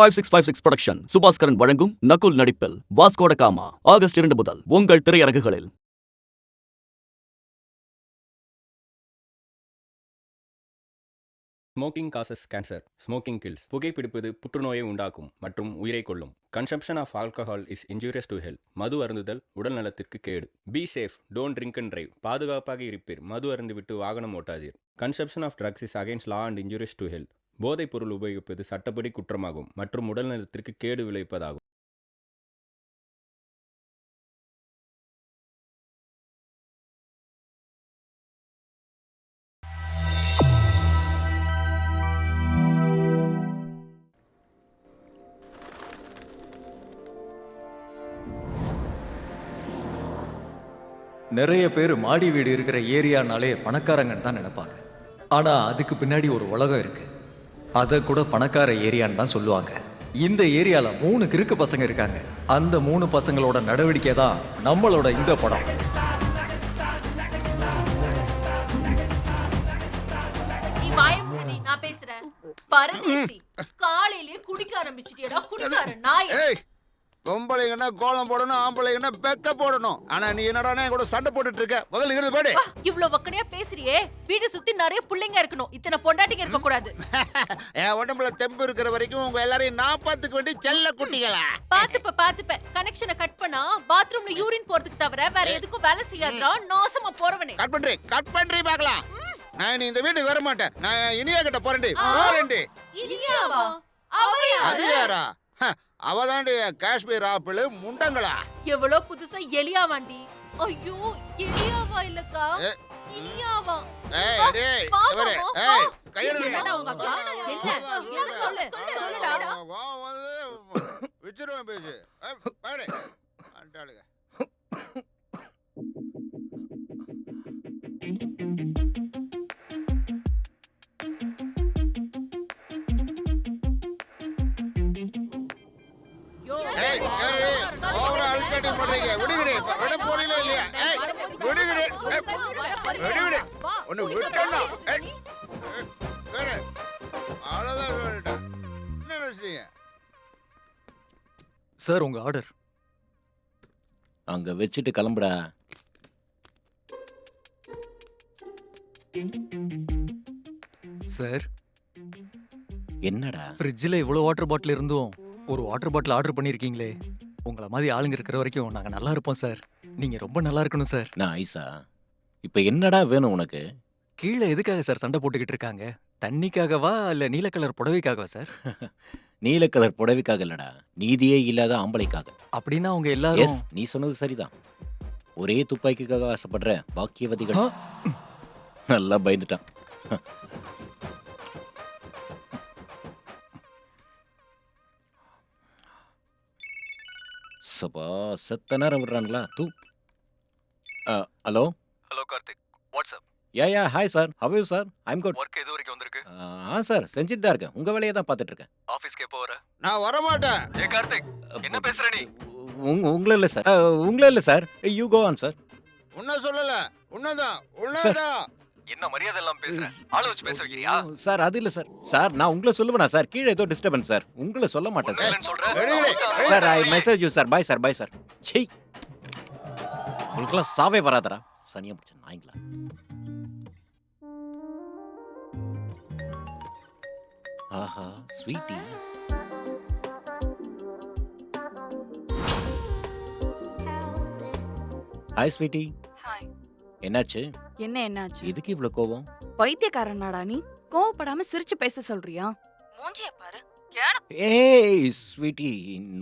5656 production Subaskaran வழங்கும் நகுல் நடிப்பில் Vasco da Gama August 2 முதல் உங்கள் திரையரங்குகளில். Smoking causes cancer. Smoking kills. புகைப்பிடிப்பது புற்றுநோயை உண்டாக்கும் மற்றும் உயிரை கொல்லும். Consumption of alcohol is injurious to health. மது அருந்துதல் உடல் நலத்திற்கு கேடு. Be safe, don't drink and drive. பாதுகாப்பாக இருப்பீர், மது அருந்துவிட்டு வாகனம் ஓட்டாதீர். Consumption of drugs is against law and injurious to health. போதைப் பொருள் உபயோகிப்பது சட்டப்படி குற்றமாகும் மற்றும் உடல் நலத்திற்கு கேடு விளைவிப்பதாகும். நிறைய பேர் மாடி வீடு இருக்கிற ஏரியானாலே பணக்காரங்கன்னு தான் நினைப்பாங்க. ஆனால் அதுக்கு பின்னாடி ஒரு உலகம் இருக்கு. அதை கூட பணக்கார ஏரியான்னு தான் சொல்லுவாங்க. இந்த ஏரியாவில் 3 கிறுக்கு பசங்க இருக்காங்க. அந்த 3 பசங்களோட நடவடிக்கை தான் நம்மளோட இந்த படம். நான் பேசுறேன். பரதேசி, காலையிலேயே குடிக்க ஆரம்பிச்சிட்டியடா குடிக்கார நாய். பொம்பளைங்கன்னா கோலம் போடணும், ஆம்பளைங்கன்னா பெக்க போடணும். ஆனா நீ என்னடா கூட சண்டை போட்டுட்டு இருக்க? முதல்ல இருந்து போடு. இவ்ளோ வக்கனையா பேசுறியே. வீடு சுத்தி நிறைய புள்ளைங்க இருக்கணும், இத்தனை பொண்டாட்டிங்க இருக்க கூடாது. என் உடம்புல தெம்பு இருக்கிற வரைக்கும் உங்க எல்லாரையும் நான் பாத்துக்க வேண்டிய செல்ல குட்டிகளா. பாத்துப்ப கனெக்ஷனை கட் பண்ணா பாத்ரூம்ல யூரின் போறதுக்கு தவிர வேற எதுக்கும் வேலை செய்யாதடா நாசமா போறவனே. கட் பண்றீ பார்க்கலாம். நான் இந்த வீட்டுக்கு வர மாட்டேன். நான் இனியா கிட்ட போறேன்டி. இனியாவா? அவயா? அது யாரா? அவதாண்டி காஷ்மீர் ஆப்பிள் முண்டங்களா. எவ்வளவு புதுசா எலியாவாண்டி. ஐயோ, எலியாவா இல்லக்கா, இனியாவா. விச்சிருவேன் பேசு. சார், உங்க ஆர்டர் அங்க வச்சுட்டு கிளம்புடா. சார், என்னடா ஃப்ரிட்ஜில் இவ்வளோ வாட்டர் பாட்டில் இருந்தும் ஒரு வாட்டர் பாட்டில் ஆர்டர் பண்ணியிருக்கீங்களே. உங்களை மாதிரி ஆளுங்க இருக்கிற வரைக்கும் நாங்கள் நல்லா இருப்போம் சார். நீங்கள் ரொம்ப நல்லா இருக்கணும் சார். நான் ஐசா, இப்போ என்னடா வேணும் உனக்கு? கீழே எதுக்காக சார் சண்டை போட்டுக்கிட்டு இருக்காங்க? தண்ணிக்காகவா இல்லை நீல கலர் புடவைக்காகவா சார்? நீல கலர் புடவைக்காக இல்லடா, நீதியே இல்லாத ஆம்பளைக்காக. அப்படின்னா அவங்க எல்லாரும் நீ சொன்னது சரிதான். ஒரே துப்பாக்கிக்காக ஆசைப்படுற பாக்கியவதிகள். நல்லா பயந்துட்டான். சபா, செத்த நேரம் விடுறாங்களா? Hello Karthik, what's up. Yeah hi sir, how you sir? I'm good. Work எது வரைக்கும் வந்திருக்கு? சார் செஞ்சுட்டு தான் இருக்கேன். உங்க வேலையை தான் பார்த்துட்டு இருக்கேன். ஆஃபீஸ்க்கு எப்போ வர? நான் வர மாட்டேன். கார்த்திக், என்ன பேசுற நீ? உங்களே இல்லை சார், உங்களே இல்லை sir. You go on sir. உன்ன சொல்லல, உன்னதான். என்ன மரியாதை எல்லாம் பேசுறேன்? ஆளை வச்சு பேச வைக்கிறியா? சார் அது இல்லை சார். சார் நான் உங்களை சொல்லுவேனா சார்? கீழே ஏதோ டிஸ்டர்பன்ஸ் சார். உங்களை சொல்ல மாட்டேன் sir. Sir I message you sir. Bye sir, bye sir. சீ, உங்களுக்கெல்லாம் சாவே வராதரா சனியா பிடிச்ச நாய்ங்களா. ஆஹா ஸ்வீட்டி. Hi sweetie. ஹாய். என்னாச்சு? என்னாச்சு? எதுக்கு இவ்ளோ கோவம்? பைத்தியக்காரனாடா நீ? கோவப்படாம சிரிச்சு பேச சொல்றியா? மூஞ்சிய பாரு. ஏய் sweetie,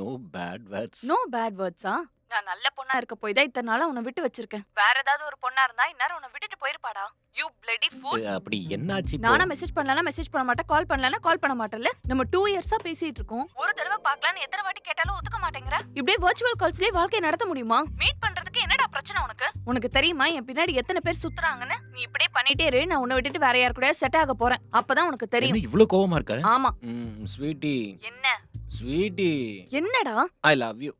no bad words. No bad வேர்ட்ஸா? நான் நல்ல பொண்ணா இருக்க போய் தான் இத்தனை நாளா உன்னை விட்டு வச்சிருக்கேன். வேற ஏதாவது ஒரு பொண்ணா இருந்தா இந்நேரம் உன்னை விட்டுட்டு போயிருப்பாடா. You bloody pool. அப்படி என்னாச்சு? நானா மெசேஜ் பண்ணலனா மெசேஜ் பண்ண மாட்டேன், கால் பண்ணலனா கால் பண்ண மாட்டேன்ல. நம்ம 2 இயர்ஸா பேசிட்டு இருக்கோம். ஒரு தடவை பார்க்கலாம்னு எத்தனை வாட்டி கேட்டாலும் ஒத்துக்க மாட்டேங்கற. இப்படியே வர்ச்சுவல் கால்ஸ்லயே வாழ்க்கைய நடத்த முடியுமா? மீட் பண்றதுக்கு என்னடா பிரச்சனை உனக்கு? உனக்கு தெரியுமா என் பின்னாடி எத்தனை பேர் சுத்துறாங்கன்னு? நீ இப்படியே பண்ணிட்டே இரு, நான் உன்னை விட்டுட்டு வேற யார் கூட செட் ஆக போறேன். அப்பதான் உனக்கு தெரியும். என்ன இவ்ளோ கோவமா இருக்க? ஆமா. ஸ்வீட்டி. என்ன ஸ்வீட்டி? என்னடா? I love you.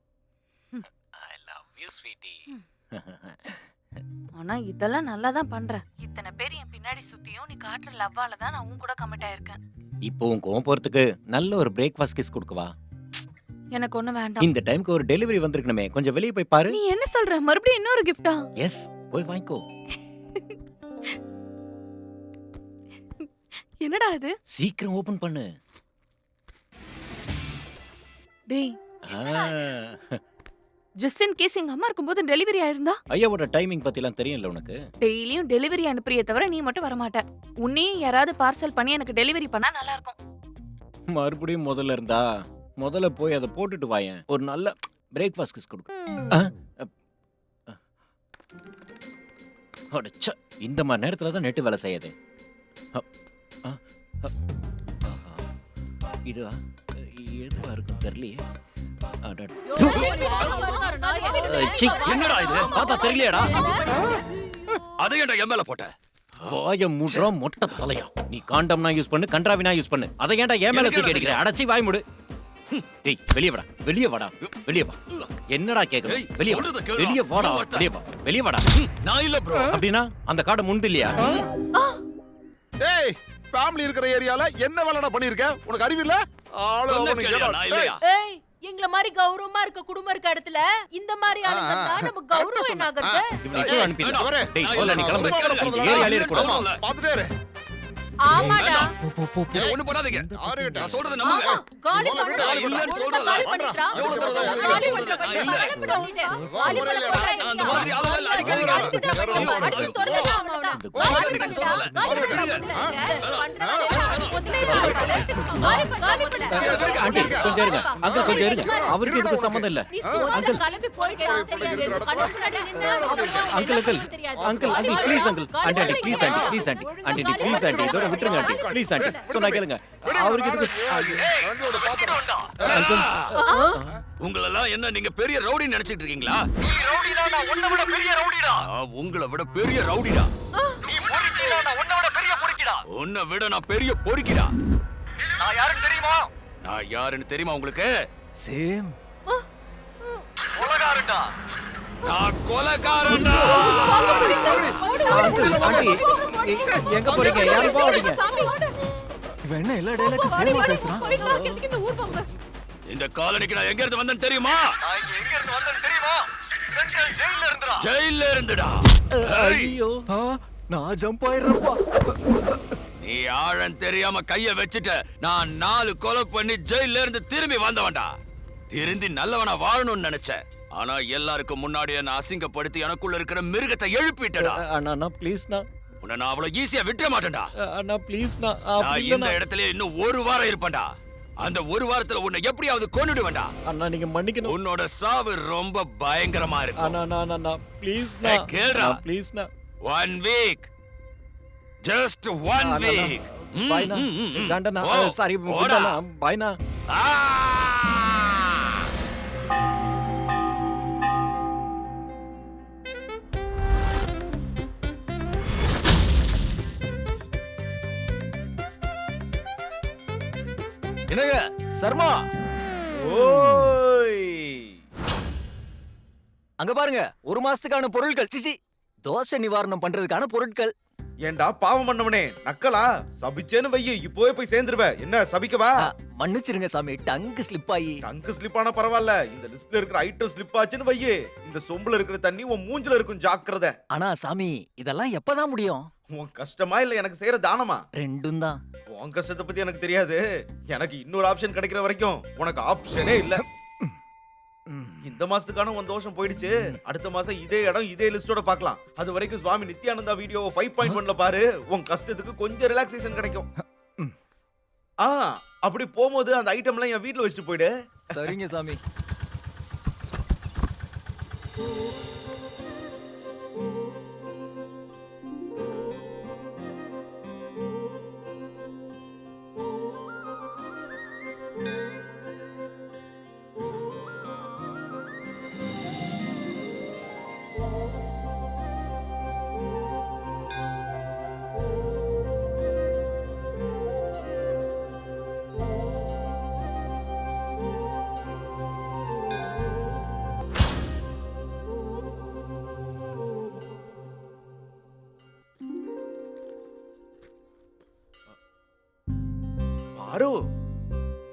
ஸ்வீட்டி. ஆனா இதெல்லாம் நல்லா தான் பண்ற. இத்தனை பேர் என் பின்னாடி சுத்தியும் நீ காட்டுற லவ்வால தான் நான் உன் கூட கமிட் ஆயிருக்கேன். இப்போ உன் கோவம் போறதுக்கு நல்ல ஒரு பிரேக்ஃபாஸ்ட் கிஸ் கொடுக்கவா? எனக்கு ஒண்ணு வேண்டாம். இந்த டைம்க்கு ஒரு டெலிவரி வந்திருக்கணுமே, கொஞ்சம் வெளியே போய் பாரு. நீ என்ன சொல்ற? மறுபடியும் இன்னொரு கிஃப்டா? எஸ், போய் வாங்கிக்கோ. என்னடா இது? சீக்கிரம் ஓபன் பண்ணு. டேய், ஆ. ஜஸ்ட் இன் கேஸ் எங்க அம்மா இருக்கும்போது டெலிவரி ஆயிருந்தா? ஐயாவோட டைமிங் பத்திலாம் தெரியும்ல உனக்கு? டெய்லியும் டெலிவரி அனுப்புறியே தவிர நீ மட்டும் வர மாட்ட. உன்னையும் யாராவது பார்சல் பண்ணி எனக்கு டெலிவரி பண்ணா நல்லா இருக்கும். மறுபடியும் முதல்ல இருந்தா முதல்ல போய் அதை போட்டுட்டு வாயேன். ஒரு நல்ல பிரேக்ஃபாஸ்ட் கிஸ் கொடுக்கு. அடச்சே, இந்த மாதிரி நேரத்துல தான் நெட்டு வேலை செய்யாது. இதுவா எதுவா இருக்கும் தெரியலையே. என்னடா இது? பார்த்தா தெரியலையாடா? அதையேண்டா என் மேல போட்ட? வாய மூடுறா மொட்டை தலையா. நீ காண்டம்னா யூஸ் பண்ணு, கன்றாவினா யூஸ் பண்ணு. அதை ஏன்டா என் மேல தூக்கி அடிக்கிற? அடச்சி வாய் மூடு. டேய், வெளிய வாடா, வெளிய வாடா, வெளிய வா. என்னடா கேக்குற? வெளிய வா, வெளிய வாடா, வெளிய வா, வெளிய வாடா. நான் இல்ல ப்ரோ. அப்படினா அந்த காடை முண்டு இல்லையா? ஏய் ஃபேமிலி இருக்கிற ஏரியால என்ன வேலைடா பண்ணிருக்க? உனக்கு அறிவு இல்ல? ஆளு நான் இல்லையா? ஏய் எங்கள மாதிரி கௌரவமா இருக்க குடும்பம் இருக்க இடத்துல இந்த மாதிரி ஆளுங்க தான் நம்ம கௌரவம் என்ன ஆகுறது? இவனை இப்போ அனுப்பிடு. டேய், சொல்ல நீ கிளம்பு. இந்த ஏரியால இருக்க கூடாது. பாத்துட்டே இரு. ஆமாடா. ஒண்ணு பண்ணாதீங்க. ஆறுகிட்ட. நான் சொல்றது நம்புங்க. ஆமா, காலி முதல்ல பண்ணா வீட்டை இல்லன்னு சொல்றேன். காலி பண்ணிட்டா. எவ்வளவு தடவை தான் காலி சொல்றது? பண்ண இல்ல. காலி பண்ணிட்டு. காலி பண்ண நான் அந்த மாதிரி ஆளெல்லாம் அடிக்காதீங்க. அடுத்து திறந்தா அவ்வளவுதான். காலி பண்ணிட்டா. காலி பண்ணிட்டா. ஆண்டி கொஞ்சம் இருங்க. அங்கிள் கொஞ்சம் இருங்க. அவருக்கு இதுக்கு சம்மந்தம் இல்ல. அங்கிள் கிளம்பி போயிட்டே தெரியாது. கண்ணு முன்னாடி நின்னா uncle uncle please uncle. Aunty please aunty please aunty. Aunty please aunty. இதோட விட்டுருங்க ஆண்டி. Please aunty. சொன்னா கேளுங்க. அவருக்கு இதுக்கு அங்கிள் உங்களெல்லாம் என்ன நீங்க பெரிய ரவுடி நினைச்சிட்டு இருக்கீங்களா? நீ ரவுடினா நான் உன்னை விட பெரிய ரவுடிடா. உங்களை விட பெரிய ரவுடிடா. நீ பொறுக்கினா நான் உன்னை விட பெரிய பொறுக்கிடா. உன்னை விட நான் பெரிய பொறுக்கிடா. நான் யாருன்னு தெரியுமா? நான் யாருன்னு தெரியுமா உங்களுக்கு? சேம். கொலைகாரன்டா. நான் கொலைகாரன்டா. அங்கிள் ஆண்டி எங்க போறீங்க? யாரும் போறீங்க? இவன் என்ன எல்லா டைலாக்கும் சேமா பேசுறான்? இந்த ஊர் போங்க. இந்த காலனிக்கு நான் எங்க இருந்து வந்தேன்னு தெரியுமா? நான் இங்க எங்க இருந்து வந்தேன்னு தெரியுமா? சென்ட்ரல் ஜெயில்ல இருந்துடா. ஜெயில்ல இருந்துடா. ஐயோ, நான் ஜம்ப் ஆயிடுறப்பா. நீ ஆழம் தெரியாம கைய வச்சுட்ட. நான் 4 கொலை பண்ணி ஜெயில்ல இருந்து திரும்பி வந்தவன்டா. திருந்தி நல்லவனா வாழணும்னு நினைச்சேன். ஆனா எல்லாருக்கும் முன்னாடி என்ன அசிங்கப்படுத்தி எனக்குள்ள இருக்கிற மிருகத்தை எழுப்பிட்டடா. அண்ணா ப்ளீஸ்ண்ணா. உன்னை நான் அவ்வளவு ஈஸியா விட்டுற மாட்டேன்டா. அண்ணா ப்ளீஸ்ண்ணா. நான் இந்த இடத்துல இன்னும் 1 வாரம் இருப்பேன்டா. அந்த 1 வாரத்துல உன்னை எப்படியாவது கொன்னுடுவேன்டா. அண்ணா நீங்க மன்னிக்கணும். உன்னோட சாவு ரொம்ப பயங்கரமா இருக்கும். அண்ணா ப்ளீஸ்ண்ணா. கேளுடா. ப்ளீஸ்ண்ணா. 1 வீக். Just 1 week. பாய்ண்ணா. கண்டனா சாரி பாய்ண்ணா. என்னங்க சர்மா? ஓய், அங்க பாருங்க, 1 மாசத்துக்கான பொருட்கள். சிச்சி, தோஷ நிவாரணம் பண்றதுக்கான பொருட்கள். ஏண்டா பாவம் பண்ணவனே, நக்கலா? சபிச்சேன்னு வையி, இப்போவே போய் சேர்ந்துருவ. என்ன சபிக்கவா? மன்னிச்சிருங்க சாமி, டங்கு ஸ்லிப் ஆகி. டங்கு ஸ்லிப் ஆனா பரவாயில்ல, இந்த லிஸ்ட்ல இருக்கிற ஐட்டம் ஸ்லிப் ஆச்சுன்னு வையி, இந்த சொம்புல இருக்கிற தண்ணி உன் மூஞ்சில இருக்கும், ஜாக்கிரதை. ஆனா சாமி, இதெல்லாம் எப்பதான் முடியும்? உன் கஷ்டமா இல்ல எனக்கு செய்யற தானமா? ரெண்டும் தான். உன் கஷ்டத்தை பத்தி எனக்கு தெரியாது. எனக்கு இன்னொரு ஆப்ஷன் கிடைக்கிற வரைக்கும் உனக்கு ஆப்ஷனே இல்ல. இந்த மாசத்துக்கான உன் தோஷம் போயிடுச்சு. அடுத்த மாசம் இதே இடம் இதே லிஸ்டோட பார்க்கலாம். அது வரைக்கும் சுவாமி நித்யானந்தா வீடியோவை 5.1ல பாரு. உன் கஷ்டத்துக்கு கொஞ்சம் ரிலாக்ஸேஷன் கிடைக்கும். அப்படி போகும்போது அந்த ஐட்டம்லாம் என் வீட்டுல வச்சுட்டு போயிடு. சரிங்க சாமி. பாரு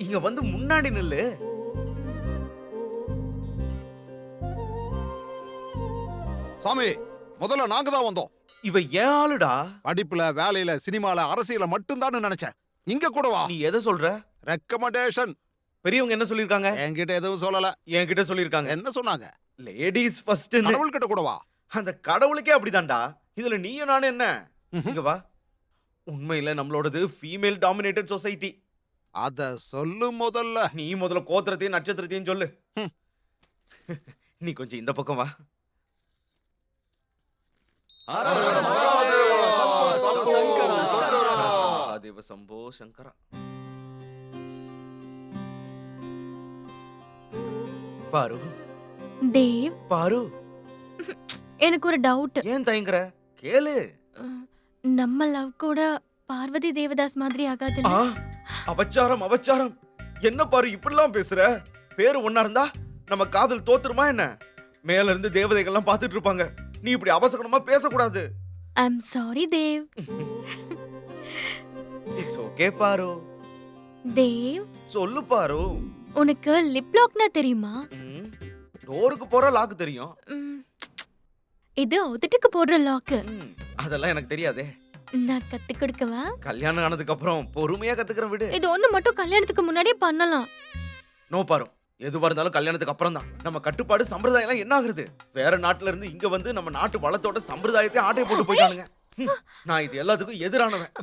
இங்க வந்து முன்னாடி நில்லு. சாமி முதல்ல நாங்க தான் வந்தோம். இவ ஏன் ஆளுடா? படிப்புல வேலையில சினிமால அரசியல மட்டும்தான் நினைச்சேன். இங்க கூட வா. நீ எதை சொல்ற? ரெக்கமெண்டேஷன். பெரியவங்க என்ன சொல்லிருக்காங்க? என்கிட்ட எதுவும் சொல்லல. என்கிட்ட சொல்லிருக்காங்க. என்ன சொன்னாங்க? Ladies first. கடவுள் கிட்ட கூட வா. அந்த கடவுளுக்கே அப்படிதான்டா. இதுல நீயும் நானும் என்ன? இங்க வா. உண்மையில நம்மளோடது ஃபீமேல் டாமினேட்டட் சொசைட்டி. அத சொல்லு முதல்ல. நீ முதல்ல கோத்திரத்தையும் நட்சத்திரத்தையும் சொல்லு. நீ கொஞ்சம் இந்த பக்கம் வா. மகாதேவ சம்போ சங்கரா. பாரு தேவ், பாரு, எனக்கு ஒரு டவுட். ஏன் தயங்குற? கேளு. நம்ம லவ் கூட பார்வதி தேவதாஸ் மாதிரி ஆகாது. ஆ, அபச்சாரம் அபச்சாரம். என்ன பாரு இப்படிலாம் பேசுற? பேரு ஒண்ணா இருந்தா நம்ம காதல் தோத்துருமா என்ன? மேல இருந்து தேவதைகள்லாம் பார்த்துட்டு இருப்பாங்க. நீ இப்படி அபசகனமா பேசக்கூடாது. I am sorry Dev. It's okay பாரு. தேவ், சொல்லு பாரு. உனக்கு லிப் லாக்னா தெரியுமா? டோருக்கு போற லாக் தெரியும். ம், இது உதட்டுக்கு போடுற லாக். அதெல்லாம் எனக்கு தெரியாதே. நான் கத்து கொடுக்கவா? கல்யாணம் ஆனதுக்கு அப்புறம் பொறுமையா கத்துக்கிறேன் விடு. இது ஒண்ணு மட்டும் கல்யாணத்துக்கு முன்னாடியே பண்ணலாம். நோ பாரு, எதுவா இருந்தாலும் கல்யாணத்துக்கு அப்புறம் தான். நம்ம கட்டுப்பாடு சம்பிரதாயம் எல்லாம் என்ன ஆகுறது? வேற நாட்டுல இருந்து இங்க வந்து நம்ம நாட்டு வளத்தோட சம்பிரதாயத்தை ஆட்டைய போட்டு போயிட்டானுங்க. நான் இது எல்லாத்துக்கும் எதிரானவன்.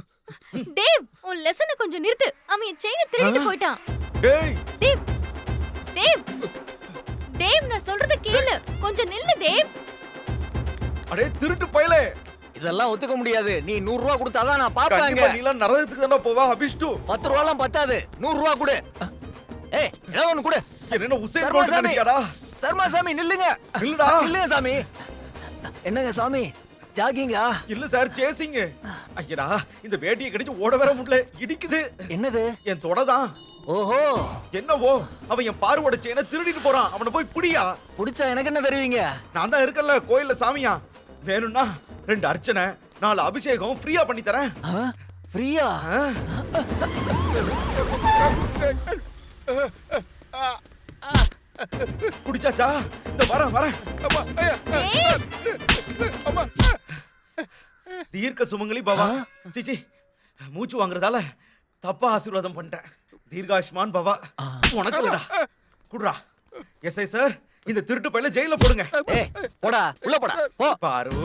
தேவ், உன் லெசனை கொஞ்சம் நிறுத்து. அவன் என் செயினை திருடிட்டு போயிட்டான். டேய், தேவ், தேவ், தேவ், நான் சொல்றத கேளு. கொஞ்சம் நில்லு தேவ். அடே திருட்டு பயலே. இதெல்லாம் ஒத்துக்க முடியாது. நீ 100 ரூபா கொடுத்தாதான் நான் பாப்பாங்க. கண்டிப்பா நீ எல்லாம் நரகத்துக்கு தான போவா அபிஷ்டு. 10 ரூபாலாம் பத்தாது. 100 ரூபா கொடு. ஏய், ஏதாவது ஒண்ணு கொடு. என்ன உசேன் சர்மா போல்ட் சாமி. நினைக்காடா? சர்மா சாமி நில்லுங்க. இல்லடா. நில்லுங்க சாமி. என்னங்க சாமி, ஜாகிங்கா? இல்ல சார், சேசிங். ஐயடா, இந்த வேட்டியை கடிச்சு ஓட வர முடியல, இடிக்குது. என்னது? என் தொடதான். ஓஹோ, என்னவோ அவன் என் பார்வோட செயினை திருடிட்டு போறான். அவனை போய் பிடியா. புடிச்சா எனக்கு என்ன தருவீங்க? நான் தான் இருக்கல கோயில்ல சாமியா. வேணும்னா 2 அர்ச்சனை 4 அபிஷேகம் ஃப்ரீயா பண்ணி தரேன். ஃப்ரீயா? குடிச்சாச்சா? இந்த வரேன் வரேன். தீர்க்க சுமங்கலி பவா. சிச்சி, மூச்சு வாங்குறதால தப்பா ஆசீர்வாதம் பண்ணிட்டேன். தீர்காயுஷ்மான் பவா. உனக்கு இல்லடா. குடுறா. எஸ்ஐ சார், இந்த திருட்டு பையில ஜெயில போடுங்க. ஏய், போடா, உள்ள போடா. போ. பாரு.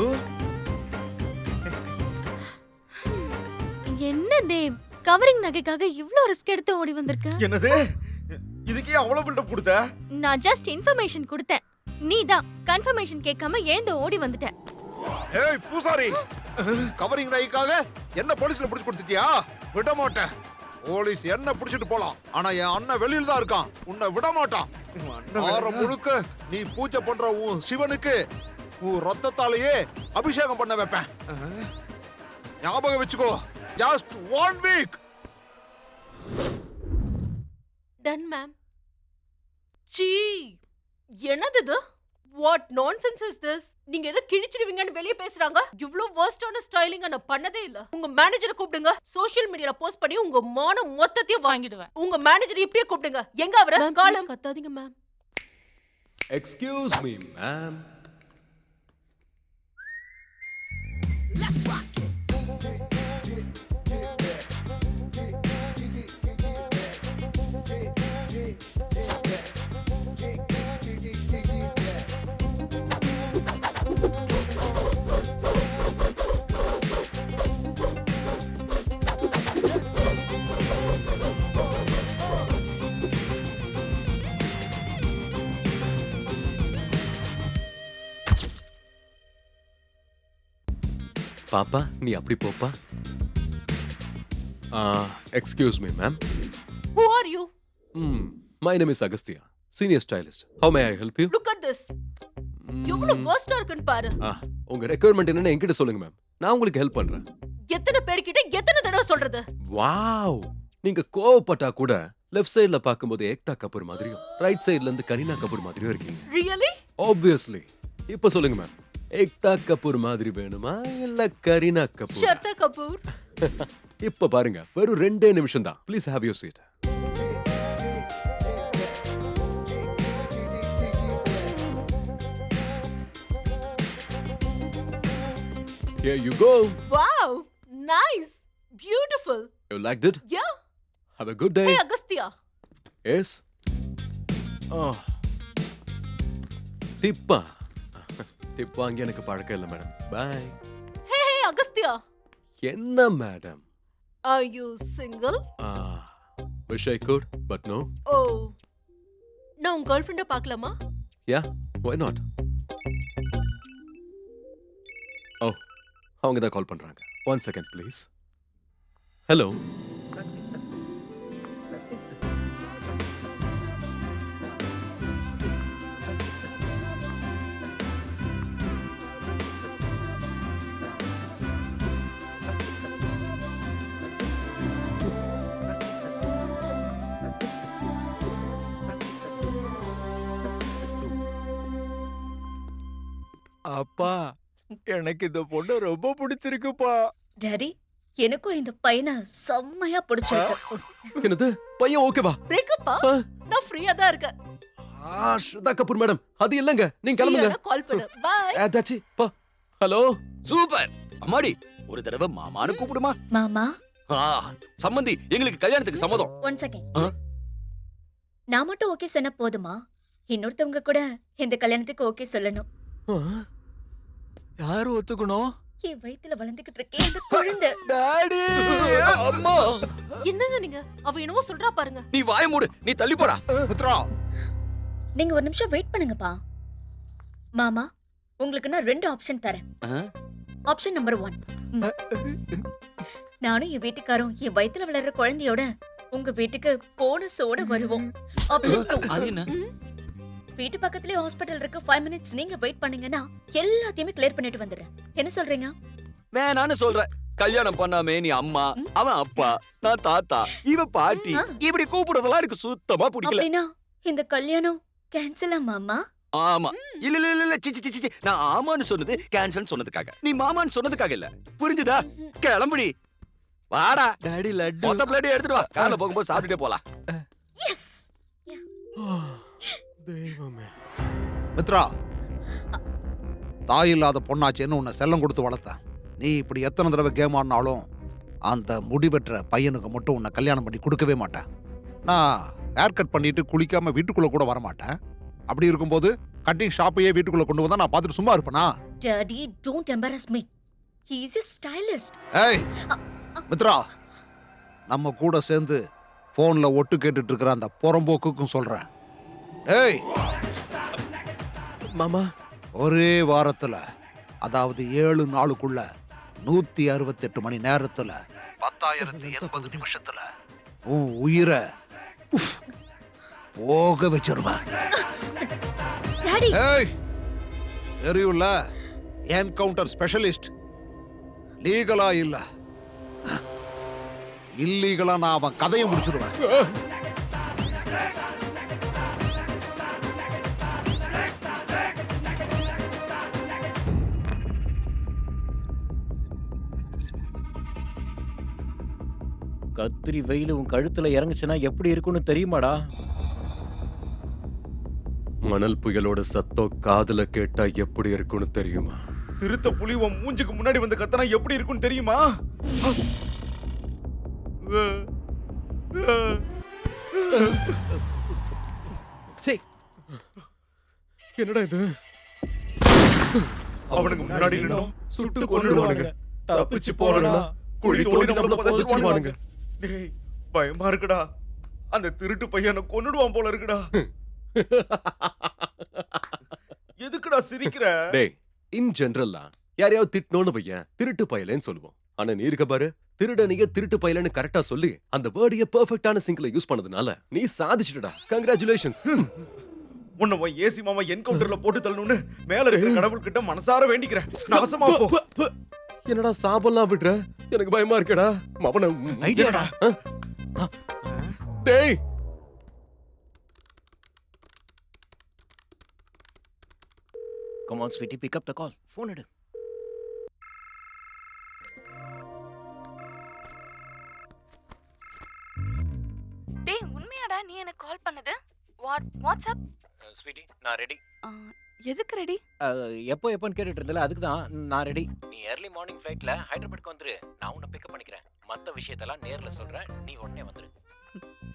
என்ன தேவ், கவரிங் நகைக்காக இவ்ளோ ரிஸ்க் எடுத்து ஓடி வந்திருக்க? என்னது? இதுக்கே அவ்வளவு பில்டப் கொடுத்த? நான் ஜஸ்ட் இன்ஃபர்மேஷன் கொடுத்தேன். நீ தான் கன்ஃபர்மேஷன் கேட்காம ஏந்து ஓடி வந்துட்ட. ஏய் பூசாரி, கவரிங் நகைக்காக என்ன போலீஸ்ல புடிச்சு கொடுத்துட்டியா? விட மாட்டேன். போலீஸ் என்ன புடிச்சிட்டு போலாம், ஆனா என் அண்ணன் வெளியில தான் இருக்கான். உன்னை விட மாட்டான். ஆரம் முழுக்க நீ பூஜை பண்ற உன் சிவனுக்கு உன் ரத்தத்தாலேயே அபிஷேகம் பண்ண வைப்பேன். ஞாபகம் வச்சுக்கோ. Just 1 week. Done ma'am. சீ, என்னது இது? What nonsense is this? நீங்க ஏதோ கிழிச்சிடுவீங்கன்னு வெளிய பேசுறாங்க. இவ்ளோ வர்ஸ்டான ஸ்டைலிங்க நான் பண்ணதே இல்ல. உங்க மேனேஜரை கூப்பிடுங்க. சோஷியல் மீடியால போஸ்ட் பண்ணி உங்க மானம் மொத்தத்தையும் வாங்கிடுவேன். உங்க மேனேஜரை இப்பயே கூப்பிடுங்க. எங்க அவரு? காலம் கத்தாதீங்க மேம். Excuse me ma'am. பாப்பா, நீ அப்படி போப்பா. Excuse me ma'am. Who are you? My name is Agastya, senior stylist. How may I help you? Look at this. எவ்வளவு வர்ஸ்டா இருக்குன்னு பாரு. உங்க ரெக்யர்மெண்ட் என்னன்னு என்கிட்ட சொல்லுங்க மேம். நான் உங்களுக்கு ஹெல்ப் பண்றேன். எத்தனை பேர்கிட்ட எத்தனை தடவை சொல்றது? வாவ், நீங்க கோவப்பட்டா கூட லெஃப்ட் சைடுல பாக்கும்போது ஏக்தா கபூர் மாதிரியும், ரைட் சைடுல இருந்து கரீனா கபூர் மாதிரியும் இருக்கீங்க. Really? Obviously. இப்போ சொல்லுங்க மேம், ஏக்தா கபூர் மாதிரி வேணுமா இல்ல கரீனா கபூர்? ஷர்தா கபூர். இப்ப பாருங்க வெறும் 2 நிமிஷம் தான். Please have your seat. Here you go. Wow nice beautiful. You liked it? Yeah. Have a good day. Hey Agastya. Yes. Oh. டிப்பா வாங்கி எனக்கு பழக்கம் இல்லை மேடம். பாய். ஹே அகஸ்தியா. என்ன madam? Are you single? Wish I could, but no. Oh. நான் உங்க girl ஃப்ரெண்ட பார்க்கலாமா? Yeah, why not? Oh, அவங்க தான் கால் பண்றாங்க. 1 second please. Hello. அப்பா எனக்கு இந்த பொண்ணு ரொம்ப பிடிச்சிருக்குப்பா. டாடி எனக்கும் இந்த பையனை செம்மையா பிடிச்சிருக்கு. என்னது பையன் ஓகேவா? பிரேக்கப்பா? நான் ஃப்ரீயா தான் இருக்கேன். ஸ்ரதா கபூர் மேடம் அது இல்லங்க, நீங்க கிளம்புங்க. கால் பண்ணு. பை. அதாச்சி பா. ஹலோ. சூப்பர். அம்மாடி ஒரு தடவை மாமான்னு கூப்பிடுமா? மாமா சம்பந்தி எங்களுக்கு கல்யாணத்துக்கு சம்மதம். 1 செகண்ட். நான் மட்டும் ஓகே சொன்னா போதுமா? இன்னொருத்தவங்க கூட இந்த கல்யாணத்துக்கு ஓகே சொல்லணும். யாரு ஒத்துக்கணும்? என் வயித்துல வளர்ந்துகிட்டு இருக்கே அந்த குழந்தை. டாடி. அம்மா என்னங்க நீங்க? அவ என்னவோ சொல்றா பாருங்க. நீ வாய மூடு, நீ தள்ளி போடா. மித்ரா நீங்க ஒரு நிமிஷம் வெயிட் பண்ணுங்கப்பா. மாமா உங்களுக்கு நான் 2 ஆப்ஷன் தரேன். ஆப்ஷன் நம்பர் 1, நானும் என் வீட்டுக்காரும் என் வயித்துல வளர்ற குழந்தையோட உங்க வீட்டுக்கு போனஸோட வருவோம். ஆப்ஷன் 2, அது என்ன? வீட்டு பக்கத்துலயே ஹாஸ்பிடல் இருக்கு. 5 மினிட்ஸ் நீங்க வெயிட் பண்ணீங்கன்னா எல்லாத்தையுமே கிளியர் பண்ணிட்டு வந்துடுறேன். என்ன சொல்றீங்க? வேணான்னு சொல்றேன். கல்யாணம் பண்ணாமே நீ அம்மா, அவன் அப்பா, நான் தாத்தா, இவ பாட்டி, இப்படி கூப்பிடுறதெல்லாம் எனக்கு சுத்தமா பிடிக்கல. அப்படின்னா இந்த கல்யாணம் கேன்சலா மாமா? ஆமா. இல்ல இல்ல இல்ல சி சி சி நான் ஆமான்னு சொன்னது கேன்சல் சொன்னதுக்காக, நீ மாமான்னு சொன்னதுக்காக இல்ல. புரிஞ்சுதா? கிளம்புடி. வாடா. டாடி லட்டு. மொத்த பிளேட் எடுத்துட்டு வா. கார்ல போகும்போது சாப்பிட்டுட்டே போலாம். எஸ். தெய்வமே. மித்ரா தாய் இல்லாத பொண்ணாச்சேன்னு உன்னை செல்லம் கொடுத்து வளர்த்த நீ இப்படி எத்தனை தடவை கேம் ஆடினாலும் அந்த முடிவெற்ற பையனுக்கு மட்டும் உன்னை கல்யாணம் பண்ணி கொடுக்கவே மாட்டேன். நான் ஹேர் கட் பண்ணிட்டு குளிக்காம வீட்டுக்குள்ள கூட வர மாட்டேன். அப்படி இருக்கும்போது கட்டிங் ஷாப்பையே வீட்டுக்குள்ள கொண்டு வந்தா நான் பார்த்துட்டு சும்மா இருப்பேனா? Daddy don't embarrass me. He is a stylist. ஏய் மித்ரா, நம்ம கூட சேர்ந்து போன்ல ஒட்டு கேட்டுட்டு இருக்கிற அந்த புறம்போக்குக்கும் சொல்றேன். ஏய் மாமா ஒரே வாரத்துல, அதாவது 7 நாளுக்குள்ள 168 மணி நேரத்துல 10,080 நிமிஷத்துல உன் உயிரை போக வச்சிருவேன். டாடி ஏய் தெரியும்ல, என்கவுண்டர் ஸ்பெஷலிஸ்ட். லீகலா இல்ல இல்லீகலா நான் அவன் கதையை முடிச்சிருவேன். கத்திரி வெயில் உன் கழுத்துல இறங்குச்சுன்னா எப்படி இருக்கும்னு தெரியுமாடா? மணல் புயலோட சத்தம் காதுல கேட்டா எப்படி இருக்கும்னு தெரியுமா? சிறுத்தை புலி உன் மூஞ்சுக்கு முன்னாடி வந்து கத்தனா எப்படி இருக்கும்னு தெரியுமா? சே என்னடா இது? அவனுக்கு முன்னாடி நின்னோம் சுட்டு கொன்னுடுவானுங்க. தப்பிச்சு போறனா குழி தோண்டி நம்மள புதைச்சிடுவானுங்க. டேய் பயமா இருக்குடா. அந்த திருட்டு பையனை கொன்னுடுவான் போல இருக்குடா. எதுக்குடா சிரிக்கிற? டேய் இன் ஜெனரலா யாரையாவது திட்டணும்னு பையன் திருட்டு பயலேன்னு சொல்லுவோம். ஆனா நீ இருக்க பாரு, திருடனிங்க திருட்டு பயலன்னு கரெக்டா சொல்லி அந்த வேர்டையே பெர்ஃபெக்ட்டான சிங்க்ல யூஸ் பண்ணதுனால நீ சாதிச்சிட்டடா. கங்க்ராச்சுலேஷன்ஸ். உன்னை உன் ஏசி மாமா என்கவுண்டர்ல போட்டு தள்ளணும்னு மேல இருக்கிற கடவுள் கிட்ட மனசார வேண்டிக்கிறேன். நவசமா போ. என்னடா சாபம்லாம் விடுற? எனக்கு பயமா இருக்கடா. மவன ஐடியாடா. டேய் Come on, sweetie, pick up the call. Phone எடு. What's up? ஸ்வீட்டி நான் ரெடி. எதுக்கு ரெடி? எப்போன்னு கேட்டுட்டு இருந்தல, அதுக்கு தான் நான் ரெடி. நீ ஏர்லி மார்னிங் ஃப்ளைட்ல ஹைதராபாத்க்கு வந்துரு. நான் உன்னை பிக்கப் பண்ணிக்கிறேன். மத்த விஷயத்தெல்லாம் நேர்ல சொல்றேன், நீ உடனே வந்துரு.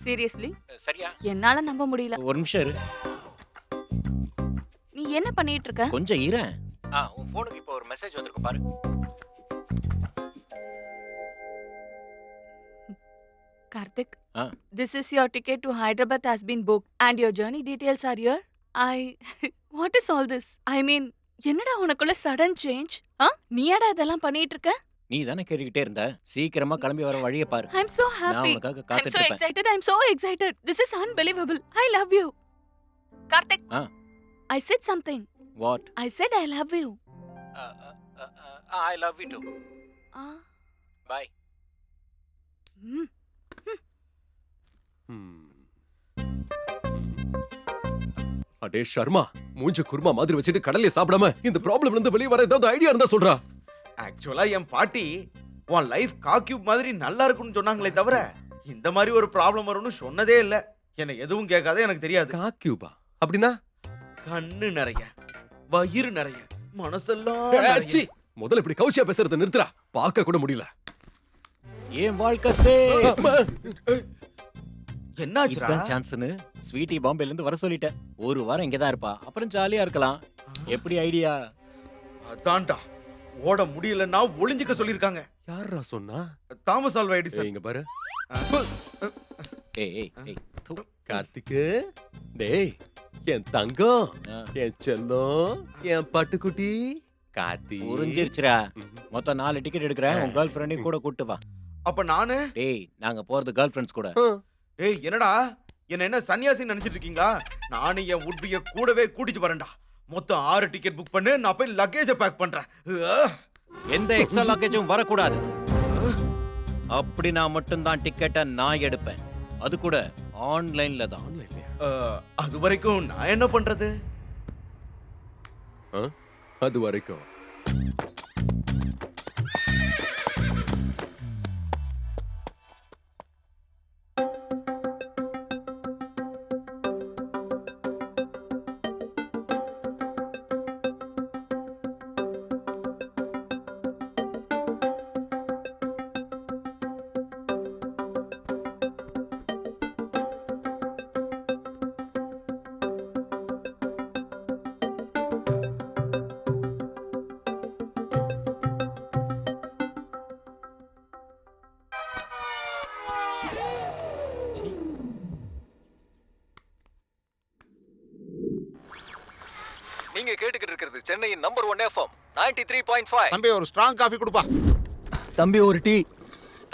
சீரியஸ்லி? சரியா? என்னால நம்ப முடியல. ஒரு நிமிஷம் இரு. நீ என்ன பண்ணிட்டு இருக்க? கொஞ்சம் இரேன். உன் போனுக்கு இப்போ ஒரு மெசேஜ் வந்திருக்கு பாரு. Karthik, this is your ticket to Hyderabad has been booked and your journey details are here. What is all this? I mean, என்னடா உனக்குள்ள sudden change? நீயாடா இதெல்லாம் பண்ணிட்டு இருக்க? நீ தானே கேட்டுக்கிட்டே இருந்த. சீக்கிரமா கிளம்பி வர வழியை பாரு. I'm so happy. நான் உனக்காக I'm காத்துட்டு so இருப்பேன். excited. I'm so excited. This is unbelievable. I love you. Karthik. I said something. What? I said I love you. I love you too. Bye. அடே ஷர்மா, மூஞ்ச குருமா மாதிரி வச்சிட்டு கடலைய சாப்பிடாம இந்த ப்ராப்ளம்ல இருந்து வெளிய வர ஏதாவது ஐடியா இருந்தா சொல்றா. ஆக்சுவலா என் பாட்டி உன் லைஃப் காக்யூப் மாதிரி நல்லா இருக்கும்னு சொன்னாங்களே தவிர இந்த மாதிரி ஒரு ப்ராப்ளம் வரும்னு சொன்னதே இல்ல. என்ன எதுவும் கேட்காத, எனக்கு தெரியாது. காக்யூபா அப்படின்னா? கண்ணு நிறைய, வயிறு நிறைய, மனசெல்லாம் ஏச்சி, முதல்ல இப்படி கவுச்சியா பேசுறத நிறுத்துறா. பார்க்க கூட முடியல. ஏன் வாழ்க்கை சே என்னாச்சுடா? இதான் சான்ஸ்னு ஸ்வீட்டி பாம்பேல இருந்து வர சொல்லிட்டேன். ஒரு வாரம் இங்க தான் இருப்பா, அப்புறம் ஜாலியா இருக்கலாம். எப்படி ஐடியா? அதான்டா, ஓட முடியலன்னா ஒளிஞ்சிக்க சொல்லிருக்காங்க. யாரா சொன்னா? Thomas Alva Edison. இங்க பாரு. ஏய் கார்த்திக், டேய் என் தங்கம், என் செல்லம், என் பட்டுக்குட்டி கார்த்தி. புரிஞ்சிருச்சுடா. மொத்தம் 4 டிக்கெட் எடுக்கிறேன். உன் கேர்ள் ஃப்ரெண்டையும் கூட கூட்டு வா. அப்ப நானு? டேய் நாங்க போறது கேர்ள் ஃப்ரெண்ட்ஸ் கூட. ஏய் என்னடா, என்ன சன்னியாசி நினைச்சிட்டு இருக்கீங்களா? நானும் என் உட்பிய கூடவே கூட்டிட்டு வரேன்டா. மொத்தம் 6 டிக்கெட் புக் பண்ணு, நான் போய் லக்கேஜை பேக் பண்றேன். எந்த எக்ஸ்ட்ரா லக்கேஜும் வரக்கூடாது. அப்படி நான் மட்டும்தான் டிக்கெட்டை நான் எடுப்பேன். அது கூட ஆன்லைன்ல தான். அது வரைக்கும் நான் என்ன பண்றது? அது வரைக்கும் நீங்க கேட்டுக்கிட்டு இருக்கிறது சென்னையின் நம்பர் 1 FM 93.5. தம்பி ஒரு ஸ்ட்ராங் காஃபி கொடுப்பா. தம்பி ஒரு டீ.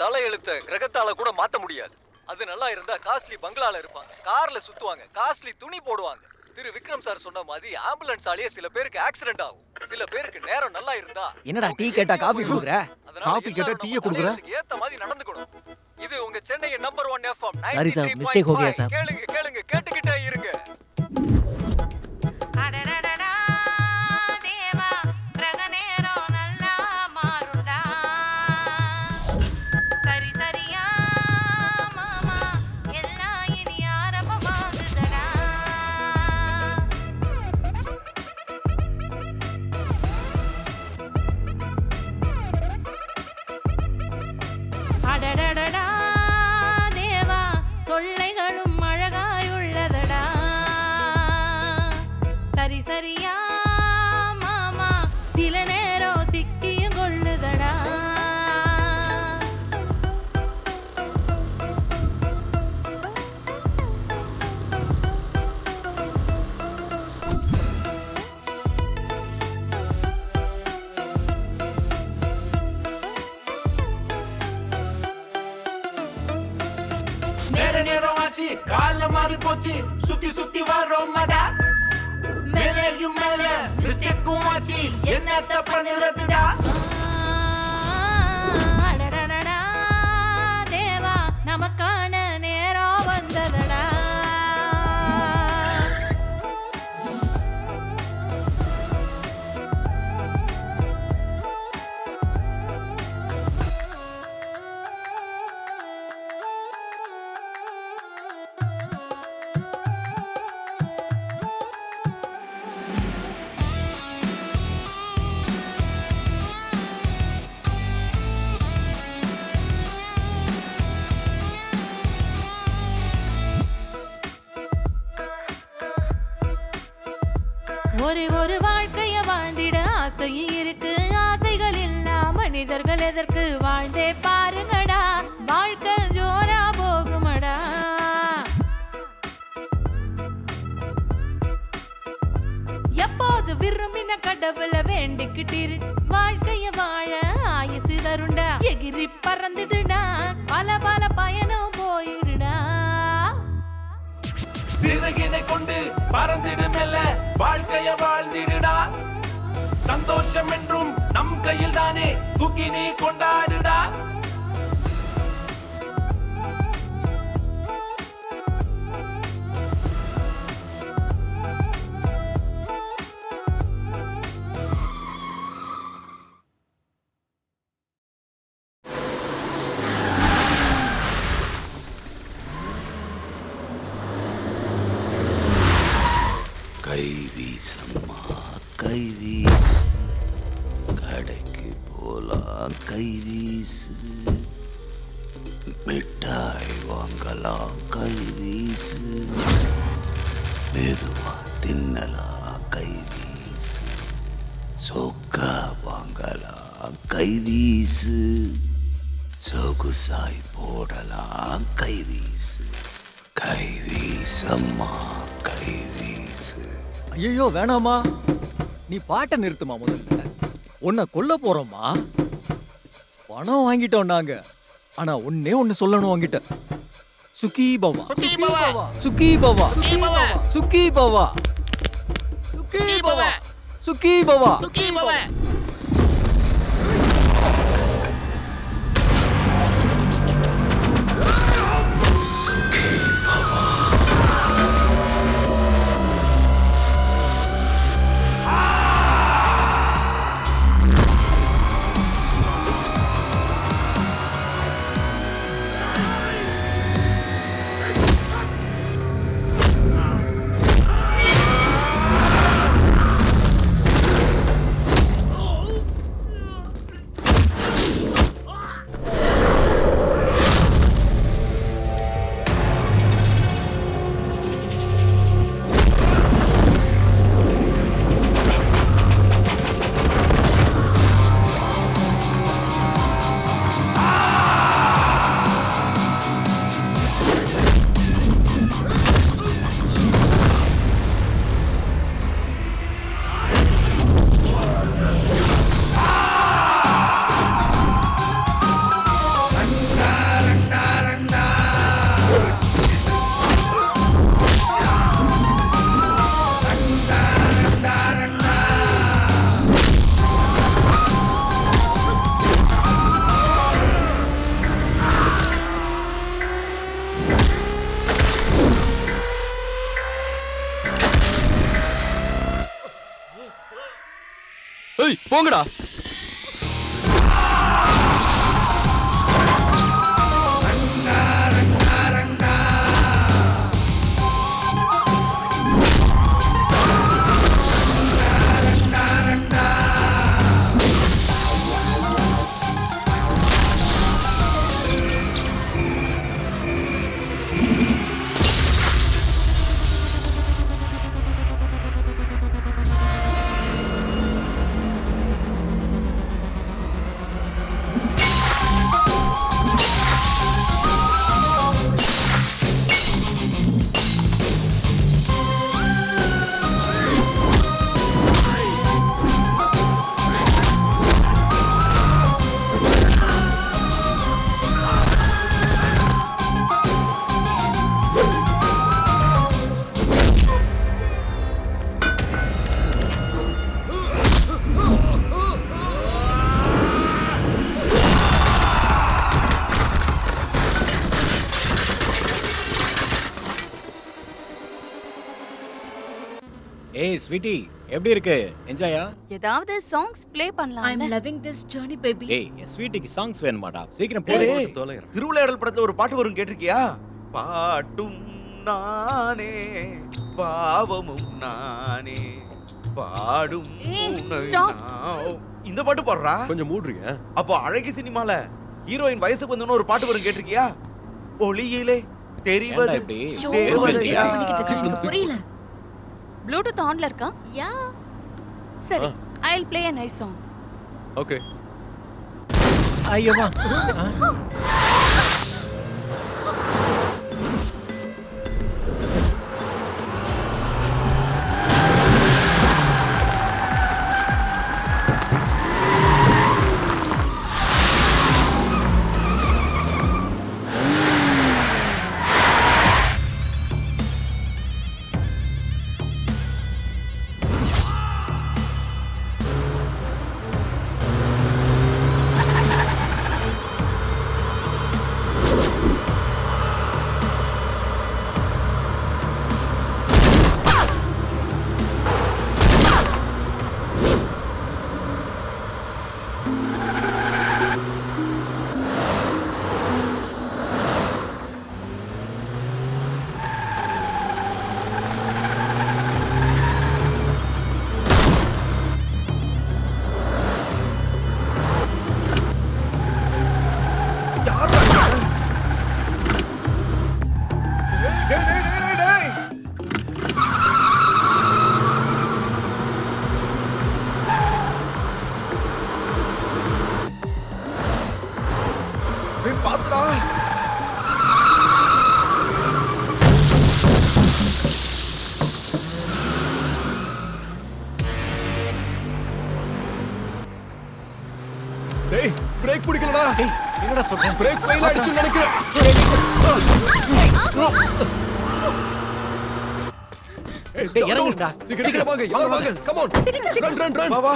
தலையெழுத்த கிரகத்தால கூட மாத்த முடியாது. அது நல்லா இருந்தா காஸ்ட்லி பங்களால இருப்பாங்க, கார்ல சுத்துவாங்க, காஸ்ட்லி துணி போடுவாங்க. திரு விக்ரம் சார் சொன்ன மாதிரி ஆம்புலன்ஸ் ஆலியே சில பேருக்கு ஆக்சிடென்ட் ஆகும். சில பேருக்கு நேரம் நல்லா இருந்தா என்னடா டீ கேட்டா காபி குடுக்குற? காபி கேட்டா டீயை குடுக்குற? ஏத்த மாதிரி நடந்துக்கணும். இது உங்க சென்னையின் number 1 FM 93.5. Sorry sir, mistake हो गया சார். கேளுங்க கேளுங்க, கேட்டுக்கிட்டே இருங்க. கால மாறி போச்சு, சுத்தி சுத்தி வரோமடா. மேலையும் மேல மிஸ்டேக்கும் ஆச்சு, என்னத்த பண்ணுறதுடா? தேவா நமக்கான நேரம் வந்ததடா. ஒரே ஒரு வாழ்க்கைய வாழ்ந்திட ஆசை இருக்கு. ஆசைகள் இல்லா மனிதர்கள் எதற்கு? வாழ்ந்தே பாருங்கடா, வாழ்க்கை ஜோரா போகுமடா. எப்போது விரும்பின கடவுளை வேண்டிக்கிட்டிரு, வாழ்க்கைய வாழ ஆயுசு தருண்டா. எகிரி பறந்துடுடா, பல பல பயணம் போயிடுடா. சிறகினை கொண்டு பறந்திடு மெல்ல, வாழ்க்கைய வாழ்ந்திடுடா. சந்தோஷம் என்றும் நம் கையில் தானே, தூக்கி நீ கொண்டாடுடா. கைவீசம்மா கைவீஸ், கடைக்கு போலாம் கைவீசு, மிட்டாய் வாங்கலாம் கைவீசு, மெதுவா தின்னலாம் கைவீசு, சொக்கா வாங்கலாம் கைவீசு, சொகுசாய் போடலாம் கைவீசு, கைவீசம்மா கைவீசு. ஐயோ வேணாமா, நீ பாட்டை நிறுத்துமா முதல்ல. உன்னை கொல்ல போறோமா? பணம் வாங்கிட்டோம் நாங்க, ஆனா ஒன்னே ஒன்னு சொல்லணும் வாங்கிட்ட. சுகி பவா, சுகி பவா, சுகி பவா, சுகி பவா, சுகி பவா, சுகி பவா, சுகி பவா. ஏய் போங்கடா. ஏய் ஸ்வீட்டி, எப்படி இருக்கு? என்ஜாயா? ஏதாவது சாங்ஸ் ப்ளே பண்ணலாம். I'm loving this journey baby. ஏய் என் ஸ்வீட்டிக்கு சாங்ஸ் வேணுமாடா? சீக்கிரம் போடு. திருவிளையாடல் படத்துல ஒரு பாட்டு வரும், கேட்டிருக்கியா? பாட்டும் நானே பாவமும் நானே பாடும் உன்னை நான். இந்த பாட்டு பாடுறா? கொஞ்சம் மூடுறீங்க. அப்போ அழகி சினிமால ஹீரோயின் வயசுக்கு வந்தோன்னு ஒரு பாட்டு வரும், கேட்டிருக்கியா? ஒளியிலே தெரிவது இப்படி தேவதையா. புரியல. ப்ளூடூத் ஆன்ல இருக்கா? யா சரி, I'll play a nice song. Okay. ஐயோ பாத்துடா. டேய் பிரேக் பிடிக்கலடா. டேய் என்னடா சொல்ற? பிரேக் ஃபெயில் ஆயிடுச்சுன்னு நினைக்கிறேன். டேய் இறங்குடா. சீக்கிரம் வாங்க, எல்லாரும் வாங்க. Come on. Run run run. வா வா.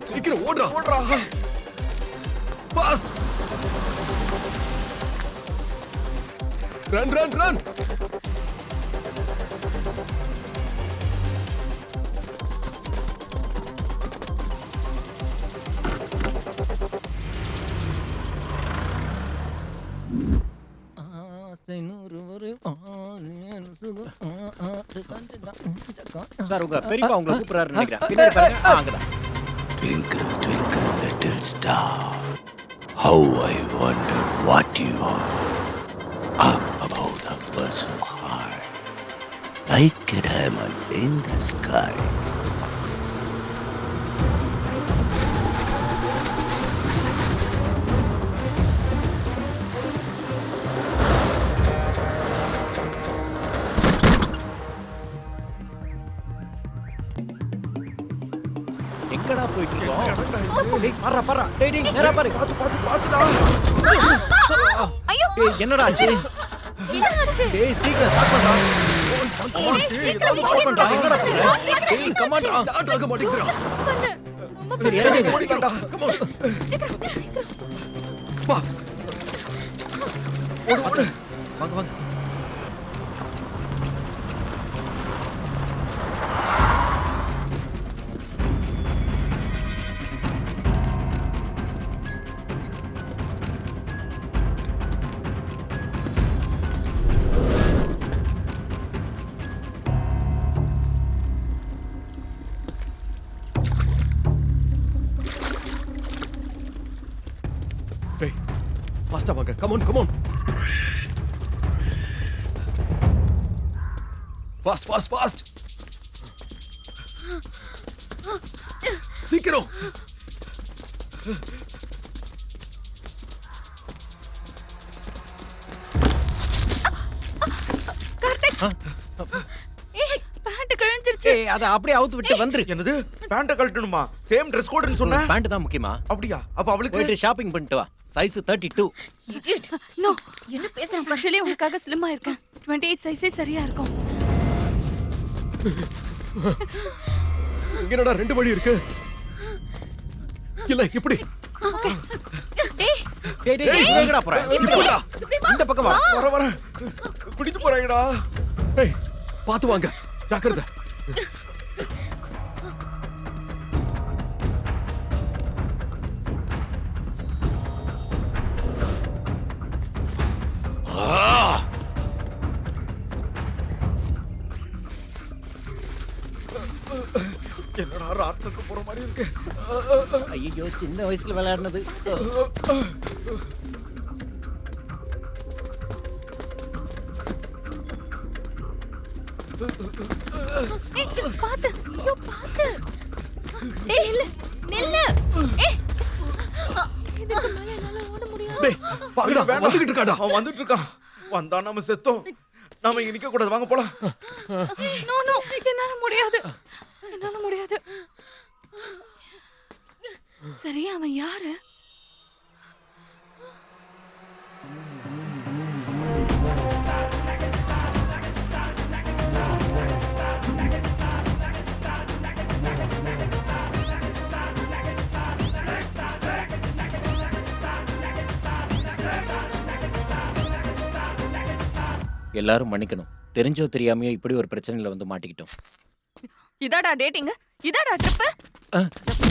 சீக்கிரம் ஓடுடா. ஓடுறா. Fast. Run run run. Sir உங்க பெரியப்பா உங்களை கூப்பிடுறாரு நினைக்கிறேன். பின்னாடி பாருங்க. அங்கடா. Twinkle, twinkle, little star, how I wonder what you are. Up above the world so high, like a diamond in the sky. எங்கடா போயிட்டு இருக்கோம்? டேய் பாறா பாறா. டேய் டேய் நேரா பாரு. பாத்துடா. ஐயோ டேய் என்னடா ஆச்சு? என்னாச்சு? டேய் சீக்கிரம் ஸ்டார்ட் பண்றா. சீக்கிரம் எங்கடா போற? டேய் கம் ஆன். ஸ்டார்ட் ஆக மாட்டேங்குதுடா. பண்ணு. ரொம்ப சரி இறங்குங்க. சீக்கிரம்டா. Come on. சீக்கிரம் சீக்கிரம். வா. ஓடு ஓடு. வாங்க வாங்க. டேய் ஃபாஸ்டா வாங்க. Come on come on. Fast fast fast. சீக்கிரம். கார்த்திக். ஏய் பேண்ட் கிழிஞ்சிருச்சு. ஏய் அத அப்படியே அவுத்து விட்டு வந்துரு. என்னது? பேண்ட கழட்டணுமா? சேம் Dress கோட்னு சொன்ன. பேண்ட் தான் முக்கியமா? அப்படியா? அப்ப அவளுக்கு போயிட்டு ஷாப்பிங் பண்ணிட்டு வா. சைஸ் 32. இடியட். நோ. என்ன பேசுறேன்? ஆக்சுவலி உனக்காக ஸ்லிம் ஆயிருக்கேன். 28 சைஸே சரியா இருக்கும். என்னடா ரெண்டு வழி இருக்கு? இல்ல இப்படி. ஓகே. டேய் டேய் டேய் நீ எங்கடா போற? இப்படிடா. இந்த பக்கம் வா. வர பிடிச்சு போறாங்கடா. ஏய் பாத்து வாங்க. ஜாக்கிரதை. என்னடா ராட்டுக்கு போற மாதிரி இருக்கு. ஐயோ சின்ன வயசுல விளையாடுனது. பாத்து ஐயோ பாத்து டேய் இல்ல நில்லு ஏய் இதுக்கு மேல என்னால ஓட முடியாது டேய் பாருடா வந்துகிட்டு இருக்காடா. அவன் வந்துட்டு இருக்கான். வந்தா நம்ம செத்தோம். நாம இங்க நிக்க கூடாது, வாங்க போலாம். நோ நோ என்னால முடியாது என்னால முடியாது. சரி அவன் யாரு? எல்லாரும் மன்னிக்கணும். தெரிஞ்சோ தெரியாமையோ இப்படி ஒரு பிரச்சனையில வந்து மாட்டிக்கிட்டோம். இதாடா டேட்டிங்? இதாடா ட்ரிப்?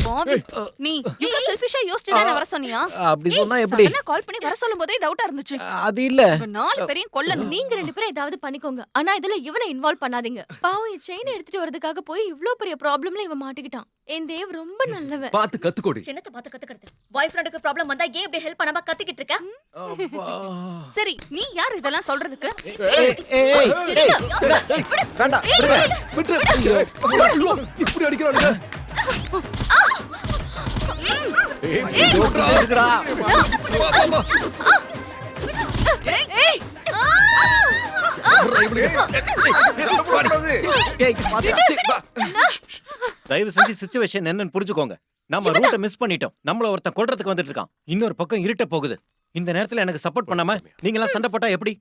பாவி நீ இவ்ளோ செல்ஃபிஷா யோசிச்சு தான் வர சொன்னியா? அப்படி சொன்னா எப்படி? நான் கால் பண்ணி வர சொல்லும்போதே டவுட்டா இருந்துச்சு. அது இல்ல. நாலு பேரையும் கொல்லணும். நீங்க ரெண்டு பேரும் ஏதாவது பண்ணிக்கோங்க. ஆனா இதுல இவனை இன்வால்வ் பண்ணாதீங்க. பாவம் என் செயின் எடுத்துட்டு வரதுக்காக போய் இவ்ளோ பெரிய ப்ராப்ளம்ல இவன் மாட்டிக்கிட்டான். என் தேவ் ரொம்ப நல்லவன். பாத்து கத்துக்கோடி. என்னத்த பார்த்து கத்துக்கிறது? பாய் ஃப்ரெண்டுக்கு ப்ராப்ளம் வந்தா ஏன் இப்படி ஹெல்ப் பண்ணாம கத்திக்கிட்டு இருக்க? சரி நீ யார் இதெல்லாம் சொல்றதுக்கு? வேண்டாம். விட்டு. ஐயோ இப்படி அடிக்கறானே. ஏய் ஓடுறா. வா வா வா. ஏய் தயவு செஞ்சு சிச்சுவேஷன் என்னன்னு புரிஞ்சுக்கோங்க. நம்ம ரூட்டை மிஸ் பண்ணிட்டோம். நம்மள ஒருத்தன் கொல்றதுக்கு வந்துட்டு இருக்கான். இன்னொரு பக்கம் இருட்ட போகுது. இந்த நேரத்துல எனக்கு சப்போர்ட் பண்ணாம நீங்க எல்லாம் சண்டை போட்டா எப்படி?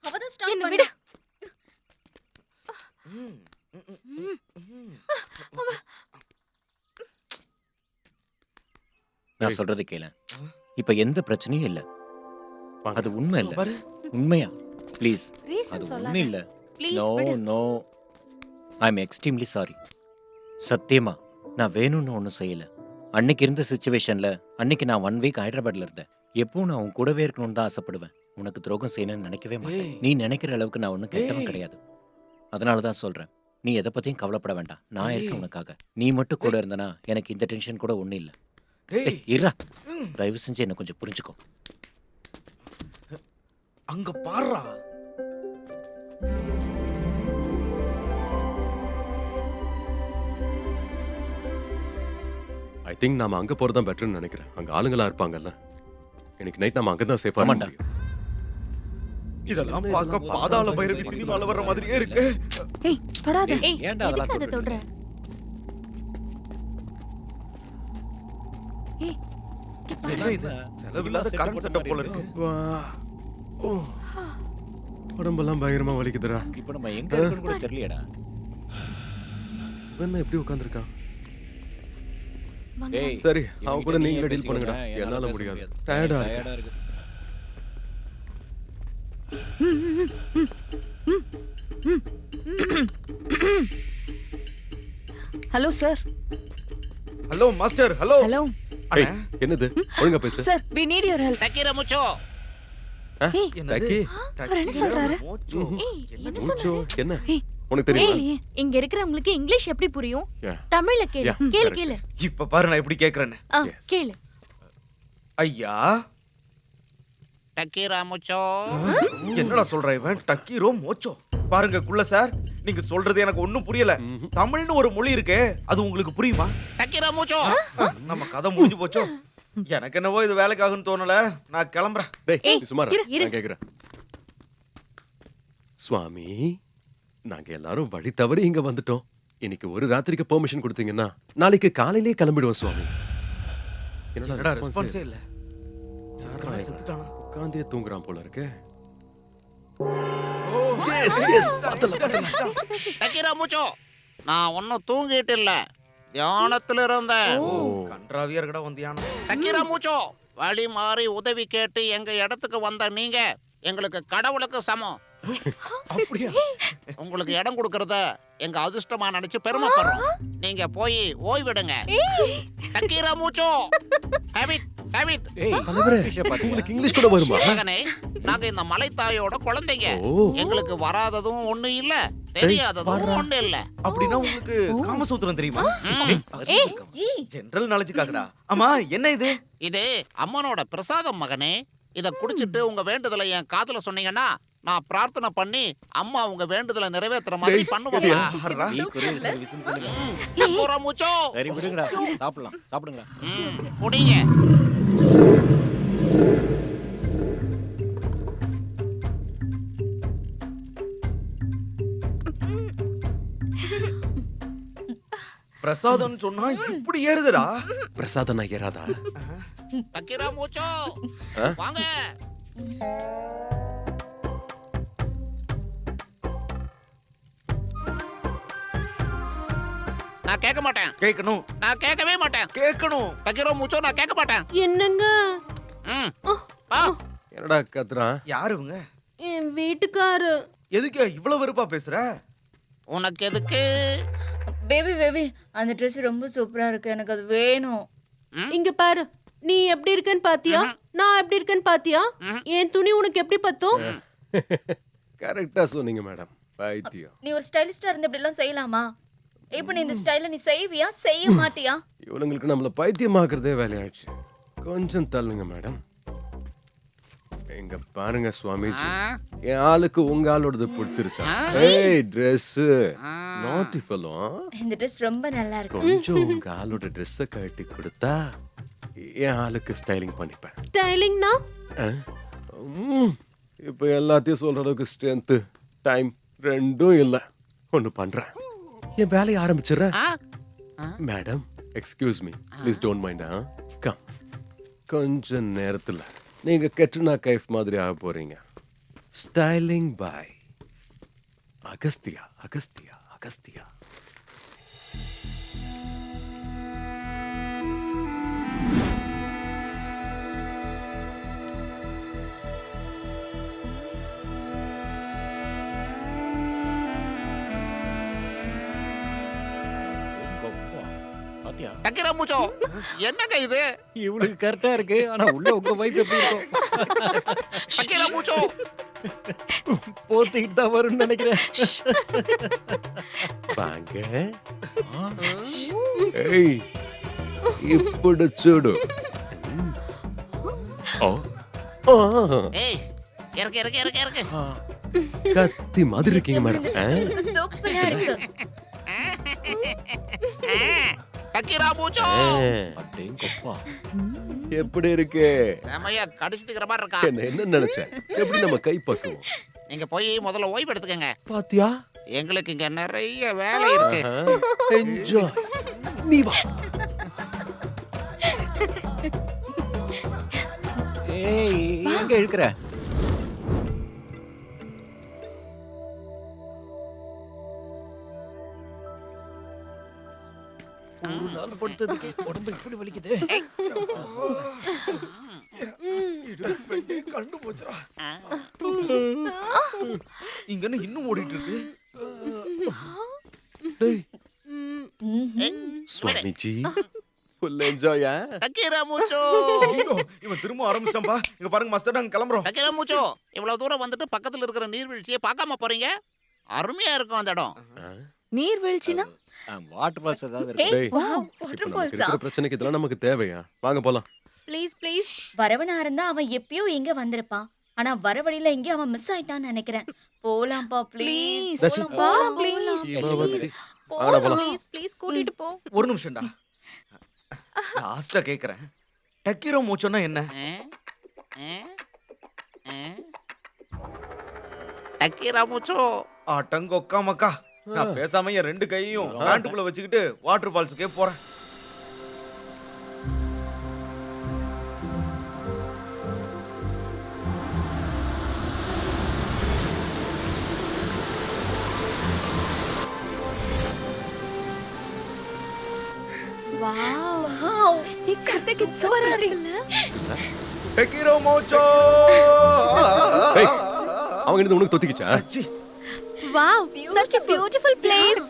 அவதான் ஸ்டார்ட் என்ன பண்ணு. விடு. நான் சொல்றது கேளு. இப்ப எந்த பிரச்சனையும் இல்ல. வாங்க. அது உண்மை இல்ல. பாரு. உண்மையா? ப்ளீஸ். ரீசன் அது சொல்லாத. ஒண்ணு இல்ல. ப்ளீஸ் நோ விடு. No. I am extremely sorry. சத்தியமா நான் வேணும்னு ஒன்றும் செய்யல. அன்னைக்கு இருந்த சுச்சுவேஷன்ல அன்னைக்கு நான் 1 வீக் ஹைதராபாத்ல இருந்தேன். எப்பவும் நான் உன் கூடவே இருக்கணும்னு தான் ஆசைப்படுவேன். உனக்கு துரோகம் செய்யணும்னு நினைக்கவே மாட்டேன். நீ நினைக்கிற அளவுக்கு நான் ஒன்றும் கெட்டவன் கிடையாது. அதனால தான் சொல்றேன். நீ எதை பத்தியும் கவலைப்பட வேண்டாம். நான் இருக்கேன் உனக்காக. நீ மட்டும் கூட இருந்தனா எனக்கு இந்த டென்ஷன் கூட ஒன்றும் இல்லை. டேய் இருடா. தயவு செஞ்சு என்ன கொஞ்சம் புரிஞ்சுக்கோ. அங்க பாருடா. ஐ திங்க் நாம அங்க போறதா பெட்டர்னு நினைக்கிறேன். அங்க ஆளுங்களா இருப்பாங்கல்ல. இன்னைக்கு நைட் நாம அங்க தான் சேஃபா இருக்க ஆமாண்டா. முடியும். இதெல்லாம் பார்க்க பாதாள பைரவி சினிமால வர்ற மாதிரியே இருக்கு. ஏய் தொடாத. ஏய் ஏன்டா அதெல்லாம் எதுக்கு அதை தொடுற? ஏய் என்ன இது? செலவில்லாத கரண்ட் செட்டப் போல இருக்கு. வா. ஓ. உடம்பெல்லாம் பயங்கரமா வலிக்குதுடா. இப்போ நம்ம எங்க இருக்குன்னு கூட தெரியலடா. என்ன எப்படி உட்கார்ந்திருக்கான்? டேய் சரி அவன் இவன்கிட்ட கூட நீயே நீங்களே டீல் பேசிக்கோங்க. பண்ணுங்கடா. என்னால பேச முடியாது. முடியாது. டயர்டா டயர்டா இருக்கு. Hello sir. Hello master. Hello. Hello ஏய் என்னது? ஒழுங்கா பேசு. Sir we need your help. டக்கிர முச்சோ. ஏய் டக்கி. அவர் என்ன சொல்றாரு? ஏய் என்ன மூச்சோ சொன்னாரு? என்ன? ஏய் உனக்கு தெரியுமா? ஏய் இங்க இருக்கிறவங்களுக்கு இங்கிலீஷ் எப்படி புரியும்? Yeah. தமிழ்ல கேளு. Yeah, கேளு correct. கேளு. இப்ப பாரு நான் எப்படி கேக்குறேன்னு. Yes. கேளு. ஐயா டக்கிர முச்சோ. என்னடா சொல்ற இவன்? டக்கீரோ மோச்சோ. பாருங்க குள்ள சார், நீங்க சொல்றது எனக்கு ஒண்ணும் புரியல. தமிழ்னு ஒரு மொழி இருக்கே, அது உங்களுக்கு புரியுமா? டக்கிர முச்சோ. நம்ம கதை முடிஞ்சு போச்சோ. எனக்கு என்னவோ இது வேலைக்காகுன்னு தோணல. நான் கிளம்புறேன். டேய் ஏய், நீ சும்மா இரு, இரு. நான் கேக்குறேன். சுவாமி நாங்க எல்லாரும் வழி தவறி இங்க வந்துட்டோம். இன்னைக்கு ஒரு ராத்திரிக்கு பெர்மிஷன் கொடுத்தீங்கன்னா நாளைக்கு காலையிலேயே கிளம்பிடுவோம் சுவாமி. என்னடா ரெஸ்பான்ஸே இல்ல. யாரா செத்துட்டானா? உட்காந்தே தூங்குறான் போல இருக்கு. டக்கிர முச்சோ. நான் ஒன்னும் தூங்கிட்டு இல்ல, தியானத்துல இருந்தேன். கன்றாவியா இருக்கடா வந்தியானா? டக்கிர முச்சோ. வழி மாறி உதவி கேட்டு எங்க இடத்துக்கு வந்த நீங்க எங்களுக்கு கடவுளுக்கு சமம். அப்படியா? உங்களுக்கு இடம் கொடுக்கறத எங்க அதிர்ஷ்டமா நினைச்சு பெருமைப்படுறோம். நீங்க போய் ஓய்விடுங்க. டக்கிர முச்சோ. Habit habit. தலைவரே உங்களுக்கு இங்கிலீஷ் கூட வருமா? மகனே, நாங்க இந்த மலைத்தாயோட குழந்தைங்க. ஓ. எங்களுக்கு வராததும் ஒண்ணு இல்ல, தெரியாததும் ஒண்ணு இல்ல. அப்படின்னா உங்களுக்கு காமசூத்திரம் தெரியுமா? ஏய் ஜெனரல் நாலேஜுக்காகடா. ஆமா என்ன இது? இது அம்மனோட பிரசாதம் மகனே. இத குடிச்சிட்டு உங்க வேண்டுதலை என் காதுல சொன்னீங்கன்னா நான் பிரார்த்தனை பண்ணி அம்மா உங்க வேண்டுதலை நிறைவேத்துற மாதிரி பண்ணுவாங்க. நீ கொரியர் சர்வீஸ்னு சொல்லுங்க. டக்கீரா மூச்சோ. சரி விடுங்கடா, சாப்பிடலாம் சாப்பிடுங்களா. குடிங்க. பிரசாதம் சொன்னா இப்படி ஏறுதுடா. பிரசாதம் நான் ஏறாதா? டக்கீரா மூச்சோ வாங்க. நான் கேட்க மாட்டேன். கேட்கணும். நான் கேட்கவே மாட்டேன். கேட்கணும். டக்கீரா மூச்சோ நான் கேட்க மாட்டேன். என்னங்க? என்னடா கத்துறான்? யாரு இவங்க? என் வீட்டுக்காரு. எதுக்கு இவ்வளவு வெறுப்பா பேசுற? உனக்கு எதுக்கு? பேபி பேபி அந்த ட்ரெஸ் ரொம்ப சூப்பரா இருக்கு, எனக்கு அது வேணும். இங்க பாரு, நீ எப்படி இருக்கேன்னு பாத்தியா? நான் எப்படி இருக்கேன்னு பாத்தியா? என் துணி உனக்கு எப்படி பத்தும்? கரெக்டா சொன்னீங்க மேடம். பைத்தியம். நீ ஒரு ஸ்டைலிஸ்டா இருந்து இப்படி எல்லாம் செய்யலாமா? இப்ப நீ இந்த ஸ்டைல நீ செய்வியா செய்ய மாட்டியா? இவனுங்களுக்கு நம்மள பைத்தியமாக்குறதே வேலையாச்சு. கொஞ்சம் தள்ளுங்க மேடம். எங்க பாருங்க சுவாமிஜி, என் ஆளுக்கு உங்க ஆளோடது பிடிச்சிருச்சா? ஏய் Dress நாட்டி ஃபெலோ. இந்த ட்ரெஸ் ரொம்ப நல்லா இருக்கு. கொஞ்சம் உங்க ஆளோட ட்ரெஸ்ஸை கட்டி கொடுத்தா என் ஆளுக்கு ஸ்டைலிங் பண்ணிப்பேன். ஸ்டைலிங்னா? இப்போ எல்லாத்தையும் சொல்ற அளவுக்கு ஸ்ட்ரென்த் டைம் ரெண்டும் இல்லை. ஒன்று பண்றேன், என் வேலையை ஆரம்பிச்சிடுறேன். Madam excuse me please don't mind. Come, கொஞ்ச நேரத்தில் நீங்க கெட்ரினா கைஃப் மாதிரி ஆக போறீங்க. Styling by Agasthya. அகஸ்தியா அகஸ்தியா. டக்கீரா மூச்சோ என்னங்க இது? இவளுக்கு கரெக்டா இருக்கு, ஆனா உள்ள உங்க வைஃப் எப்படி இருக்கும்? டக்கீரா மூச்சோ போத்திட்டு தான் வரும்னு நினைக்கிறேன். வாங்க. ஏய் ఇప్పుడు చూడు. ஏய் இறக்கு இறக்கு இறக்கு இறக்கு. கத்தி மாதிரி இருக்கீங்க மேடம். சூப்பரா இருக்கு. டக்கீரா மூச்சோ அடேங்கப்பா, எப்படி இருக்கு? செமையா கடிச்சிட்டுக்கிற மாதிரி இருக்கா? என்ன நினைச்ச? எப்படி நம்ம கை பக்குவோம்? நீங்க போய் முதல்ல ஓய்வு எடுத்துக்கங்க. பாத்தியா, எங்களுக்கு இங்க நிறைய வேலை இருக்கு. என்ஜாய். நீ வா. ஏய் எங்க இழுக்குற? ஒரு நாள் படுத்ததுக்கு உடம்பு இப்படி வலிக்குது. கண்டு போச்சுடா. இங்க இன்னும் ஓடிட்டு இருக்கு. சுவாமிஜி ஃபுல் என்ஜாயா? டக்கீரா மூச்சோ இவன் திரும்ப ஆரம்பிச்சிட்டான்பா. இங்க பாருங்க மாஸ்டர், நாங்க கிளம்புறோம். டக்கீரா மூச்சோ இவ்வளவு தூரம் வந்துட்டு பக்கத்துல இருக்கிற நீர்வீழ்ச்சியை பார்க்காம போறீங்க? அருமையா இருக்கும் அந்த இடம். நீர்வீழ்ச்சினா? வாட்டர் ஃபால்ஸ் ஏதாவது டேய், இருக்கு? வாட்டர் நமக்கு ஃபால்ஸா? இருக்கிற பிரச்சனைக்கு இதெல்லாம் நமக்கு தேவையா? வாங்க போலாம். Please please. வரவனா இருந்தா அவன் எப்பயோ இங்க வந்திருப்பான். ஆனா வர வழியில எங்கேயோ அவன் மிஸ் ஆயிட்டான்னு நினைக்கிறேன். போலாம்பா ப்ளீஸ். தர்ஷிகா, ப்ளீஸ். வாடா போலாம். ப்ளீஸ் ப்ளீஸ் கூட்டிட்டு போ. ஒரு நிமிஷம்டா, லாஸ்டா கேக்குறேன். டக்கீரா மூச்சோன்னா என்ன? டக்கீரா மூச்சோ அடங்கொக்கா மக்கா. நான் பேசாம என் ரெண்டு கையையும் பேண்ட்டுக்குள்ள வச்சுக்கிட்டு வாட்டர் ஃபால்ஸுக்கே போறேன். வாவ். நீ கத்துக்கு சூப்பரா இருக்குல்ல? டக்கீரா மூச்சோ. ஏய், அவங்க இருந்து உனக்கு தொத்திக்கிச்சா? Wow, such a beautiful place.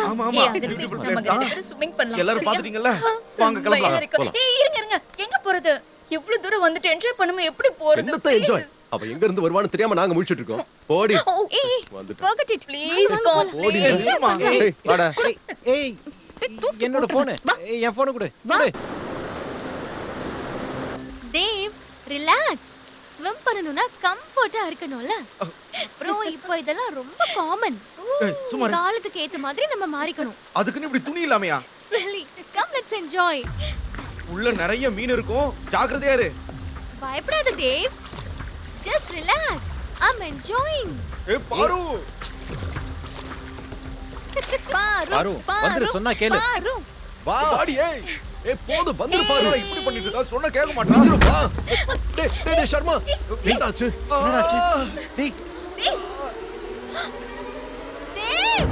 ஆமா ஆமா, பியூட்டிஃபுல் பிளேஸ் தான். ஸ்விமிங் பண்ணலாம். எல்லாரும் பாத்துட்டீங்கல்ல? வாங்க கிளம்பலாம். ஏய் இருங்க இருங்க, எங்க போறது? இவ்வளவு தூரம் வந்துட்டு என்ஜாய் பண்ணாம எப்படி போறது? என்னத்த என்ஜாய்? அவ எங்க இருந்து வருவான்னு தெரியாம நாங்க முழிச்சிட்டு இருக்கோம். போடி. ஏய், வந்துட்டேன். forget it. ப்ளீஸ் பாம் போடி. ப்ளீஸ். ஏய், வாடா. ஏய் என்னோட போன், என் போன் கொடு. தேவ், relax. ஸ்விம் பண்ணனும்னா கம்ஃபர்ட்டா இருக்கணும்ல ப்ரோ. இப்போ இதெல்லாம் ரொம்ப காமன். சும்மா இரு. காலத்துக்கு ஏத்த மாதிரி நம்ம மாறிக்கணும். அதுக்குன்னு இப்படி துணி இல்லாமையா? silly. come let's enjoy. உள்ள நிறைய மீன் இருக்கும், ஜாக்கிரதையா இரு. பயப்படாத Dev. just relax. I'm enjoying. ஏய் பாரு. பாரு, வந்துரு, சொன்னா கேளு. பாரு. வா பாடி ஏய். போதும் வந்துரு பாரு. இப்படி பண்ணிட்டு இருக்கா, சொன்னா கேட்க மாட்டான். வந்துரு வா. டேய் சர்மா, என்னாச்சு? என்னடாச்சு? டேய் தேவ். தேவ்.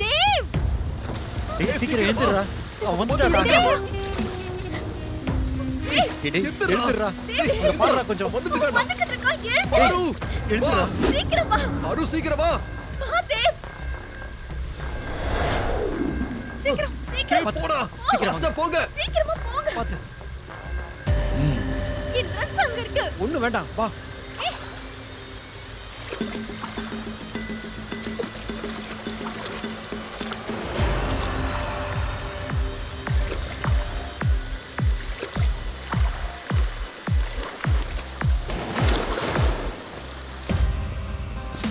தேவ். டேய் சீக்கிரம் எழுந்துடா. அவன் வந்துட்டான்டா. தேவ். டேய் எழுந்துடா. அங்க பாருடா கொஞ்சம். வந்துட்டுடா. வந்துகிட்டு இருக்கா, எழுந்து. பாரு. எழுந்துடா. சீக்கிரம் வா. பாரு சீக்கிரம் வா. வா தேவ். சீக்கிரம் சீக்கிரம் போடா. சீக்கிரம் போங்க. சீக்கிரமா போங்க. பாத்து. என் Dress அங்க இருக்கு. ஒண்ணு வேண்டாம், வா.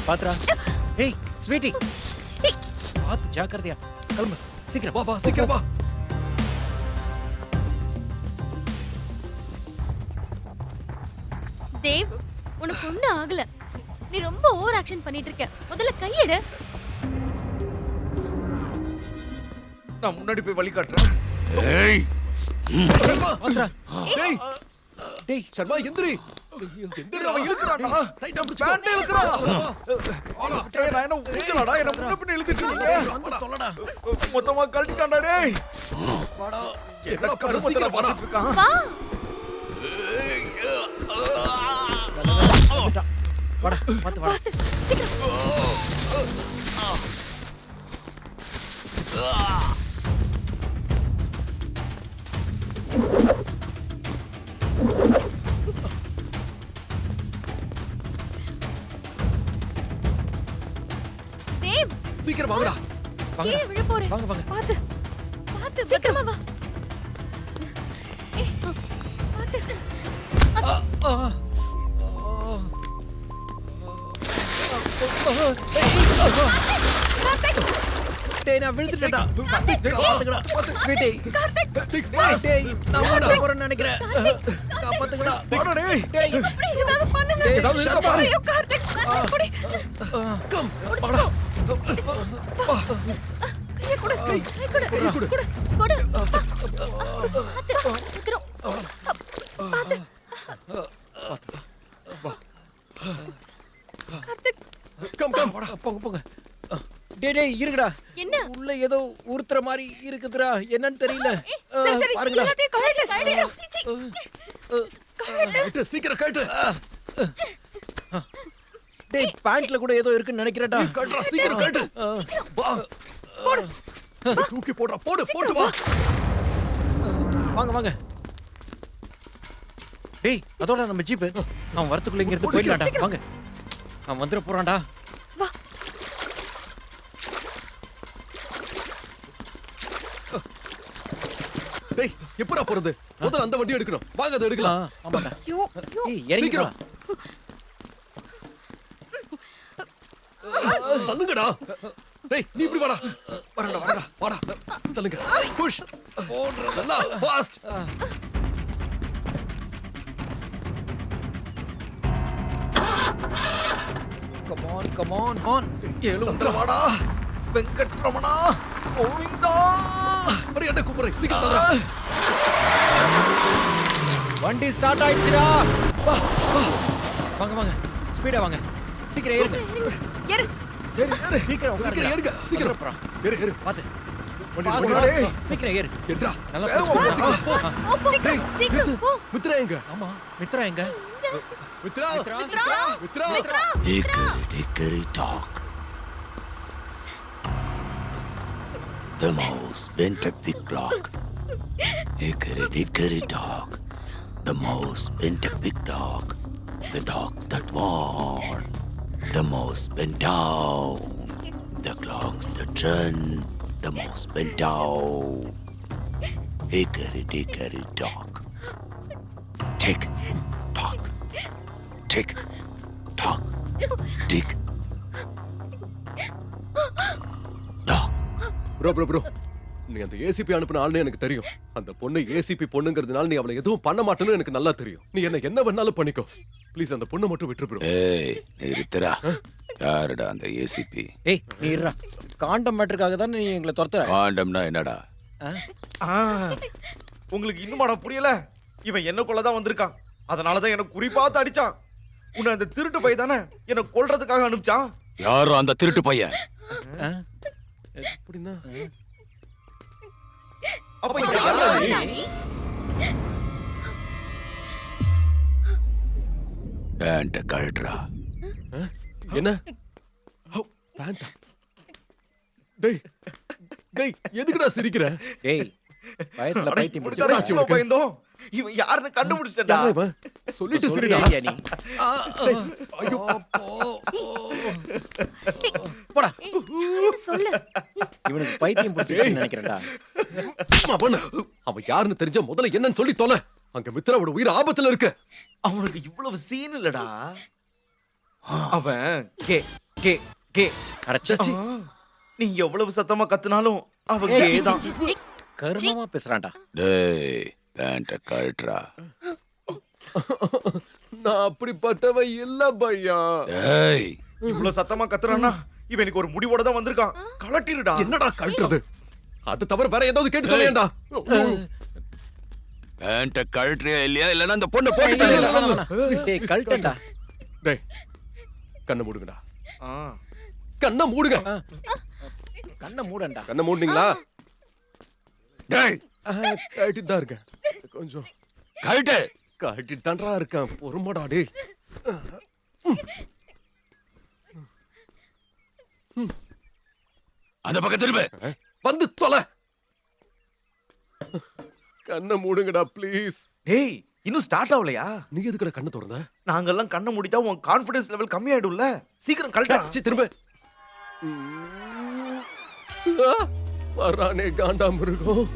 பாத்ரா. ஏய் ஸ்வீட்டி, பாத்து ஜாக்கிரதையா. கிளம்பு சீக்கிரம். வா சீக்கிரம் வா. தேவ், உனக்கு ஒண்ணும் ஆகல. நீ ரொம்ப ஓவர் ஆக்ஷன் பண்ணிட்டு இருக்க. முதல்ல கையெடு. நான் முன்னாடி போய் வழி காட்டுறேன். ஏய் பாத்ரா. டேய் டேய் சர்மா எந்திரி. எந்திரி, அவன் இழுக்குறான்டா. டைட்டா பிடிச்சு. பேண்ட் இழுக்குறான். டேய் நான் என்ன ஊஞ்சலாடா, என்ன முன்ன பின்ன இழுத்துட்டு இருக்கீங்க. சொல்லடா. மொத்தமா கழட்டிட்டான்டா டேய். வாடா. என்ன கருமத்துல பாத்துட்டு இருக்கான். வா. வாடா, பாத்து வா. பாத்து, சீக்கிரம். தேவ், சீக்கிரம் வாங்கடா. கீழே விழ போறேன். வாங்க வாங்க. பாத்து பாத்து, சீக்கிரமா வா. ஏய், பாத்து. டேய் நான் விழுந்துட்டேன்டா. காப்பாத்துங்கடா. ஸ்வீட்டி. கார்த்திக். டேய் நான் ஓட போறேன்னு நினைக்கிறேன். காப்பாத்துங்கடா. வாடா டேய். டேய் ஏதாவது பண்ணுங்க. ஏதாவது இருக்கா பாரு. ஐயோ கார்த்திக், புடி. கம். புடிச்சுக்கோ. கையை கொடு. கை கொடு. கொடு. பாத்து. உத்திரம். பாத்து. கார்த்திக். Come come. போங்க போங்க. டேய் இருங்கடா. என்ன? உள்ள ஏதோ ஊர்த்துற மாதிரி இருக்குதுடா. என்னன்னு தெரியல. சரி சரி, பாருங்கடா. எல்லாத்தையும் கழட்டு. சீக்கிரம். கட்டு சீக்கிரம் கட்டு. டேய் பேண்ட்ல கூட ஏதோ இருக்குன்னு நினைக்கிறேன்டா. கட்டுடா சீக்கிரம் கட்டு. வா. தூக்கி போடுறா. போட்டு வா. வாங்க வாங்க. டேய் அதோட நம்ம ஜீப் அவன் வரத்துக்குள்ள இங்க இருந்து போயிடலாம்டா. வாங்க. அவன் வந்துட போறான்டா. வா. டேய் எப்பறா போறது? முதல்ல அந்த வண்டி எடுக்கணும். வாங்க அதை எடுக்கலாம். ஆமாடா. ஐயோ. ஏய் இறங்கிடா. தள்ளுங்கடா. டேய் நீ இப்படி வாடா. வாடா. தள்ளுங்க. புஷ். போடுற நல்லா ஃபாஸ்ட். Come on. எழுந்துடா. வெங்கட்ரமணா. கோவிந்தா. அरे என்ன கூப்பிடுற? சீக்கிரம் தள்ளுடா. வண்டி ஸ்டார்ட் ஆயிடுச்சுடா. வாங்க. ஸ்பீடா வாங்க. சீக்கிரம் ஏறுங்க. ஏறு. ஏறு. சீக்கிரம் உட்காருங்க. ஏறுங்க. சீக்கிரம் போறா. ஏறு. பாத்து. வண்டி சீக்கிரம் ஏறு. ஏறுடா. நல்லா சீக்கிரம் போ. மித்ரா எங்க? ஆமா மித்ரா எங்க? Mitra. Hickory dock. The mouse went up the clock. Hickory dock. The mouse went up the dog. The dog that warned. The mouse went down. The clocks that run. The mouse went down. Hickory dickory dock. Tick tock. Tick tock. Tick. Bro நீ அந்த ACP அனுப்பின ஆள்னு எனக்கு தெரியும். அந்த பொண்ணு ACP பொண்ணுங்கிறதுனால நீ அவளை எதுவும் பண்ண மாட்டேன்னு எனக்கு நல்லா தெரியும். நீ என்ன வேணாலும் பண்ணிக்கோ. ப்ளீஸ் அந்த பொண்ணை மட்டும் விட்டுரு ப்ரோ. ஏய் நிறுத்துடா. யாருடா அந்த ஏசிபி? ஏய் நீ இருடா. காண்டம் மேட்டருக்காக தான் நீ எங்களை துரத்துற. காண்டம்னா என்னடா? உங்களுக்கு இன்னுமாடா புரியல? இவன் என்ன கொல்ல தான் வந்திருக்கான். அதனால தான் எனக்கு குறி பார்த்து அடிச்சான். உன்னை அந்த திருட்டு பைய தானே என்ன கொல்றதுக்காக அனுப்பிச்சான். யாரோ அந்த திருட்டு பையன்? அப்படின்னா அப்ப யாரா நீ? பேண்ட கழட்றா. என்ன பேண்டா? டேய் எதுக்குடா சிரிக்கிற? டேய் பயத்துல பைத்தியம் முடிச்சு பயந்தோம். இவன் யாருன்னு கண்டுபிடிச்சடா. சொல்லிட்டு சிரிடா நீ. ஐயோ போடா. சொல்லு. இவனுக்கு பைத்தியம் பிடிச்சிருக்குன்னு நினைக்கிறேன்டா. அவன் யாருன்னு தெரிஞ்ச முதல்ல என்னன்னு சொல்லி தொலை. அங்க மித்ராவோட உயிர் ஆபத்துல இருக்கு. அவனுக்கு இவ்வளவு சீன் இல்லடா. அவன் கே கே கே அடச்சி. நீ எவ்வளவு சத்தமா கத்துனாலும் அவன் கே தான். கர்மமா பேசுறான்டா. டேய் பேண்ட கழட்றா. நான் அப்படிப்பட்டவன் இல்ல பையா. டேய் இவ்வளவு சத்தமா கத்துறானா இவனுக்கு ஒரு முடிவோட தான் வந்திருக்கான். கழட்டிருடா. என்னடா கழட்டுறது? அது தவிர வேற ஏதாவது கேட்டு தொலையேண்டா. பேண்ட கழட்றியா இல்லையா? இல்லன்னா அந்த பொண்ணை போட்டு தள்ளுடா. டேய் கழட்டடா. டேய் கண்ணை மூடுங்கடா. கண்ணை மூடுங்க. கண்ணை மூடண்டா. கண்ணை மூடுனீங்களா? டேய் கழட்டிட்டு தான் இருக்கேன். கொஞ்சம் கழட்டு. கழட்டிட்டு தான்டா இருக்கேன். பொறுமடா டேய். அந்த பக்கம் திரும்ப. வந்து தொலை. கண்ணை மூடுங்கடா ப்ளீஸ். டேய் இன்னும் ஸ்டார்ட் ஆகலையா? நீ எதுக்குடா கண்ணை திறந்த? நாங்கெல்லாம் கண்ணை மூடிட்டா உன் கான்ஃபிடன்ஸ் லெவல் கம்மியாயிடும்ல. சீக்கிரம் கழட்டு. திரும்ப. வரானே காண்டா மிருகம்.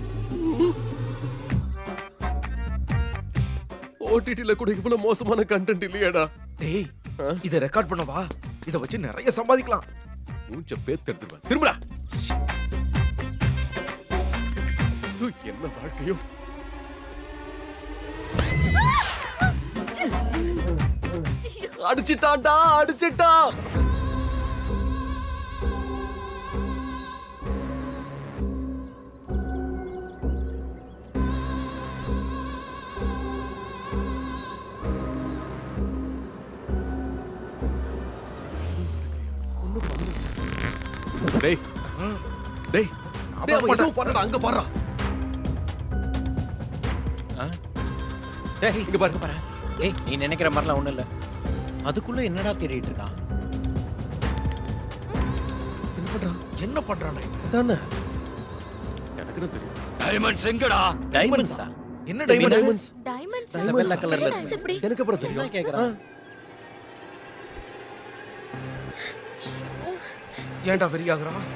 ஓடிடில கூட இவ்வளவு மோசமான கண்டென்ட் இல்லையாடா? டேய் இத ரெக்கார்ட் பண்ணவா? இத வச்சு நிறைய சம்பாதிக்கலாம். மூஞ்ச பேத்து எடுத்துருவேன். திரும்படா. என்ன வாழ்க்கையோ. அடிச்சிட்டான்டா அடிச்சிட்டா. டேய் டேய் அவன் ஏதோ பண்ணடா. அங்க பாருடா. டேய் இங்க பாரு. ஏய் நீ நினைக்கிற மாதிரிலாம் ஒண்ணும் இல்ல. அதுக்குள்ள என்னடா தேடிட்டு இருக்கான்? என்ன பண்றானே? அதானே எனக்கு தான் தெரியும். டைமண்ட்ஸ் எங்கடா? டைமண்ட்ஸா? என்ன டைமண்ட்ஸ்? டைமண்ட்ஸ் வெள்ளை கலர்ல இருக்கு. எனக்கு அப்புறம் தெரியும். கேக்குறான். ஏன்டா வெறியாகுறான்?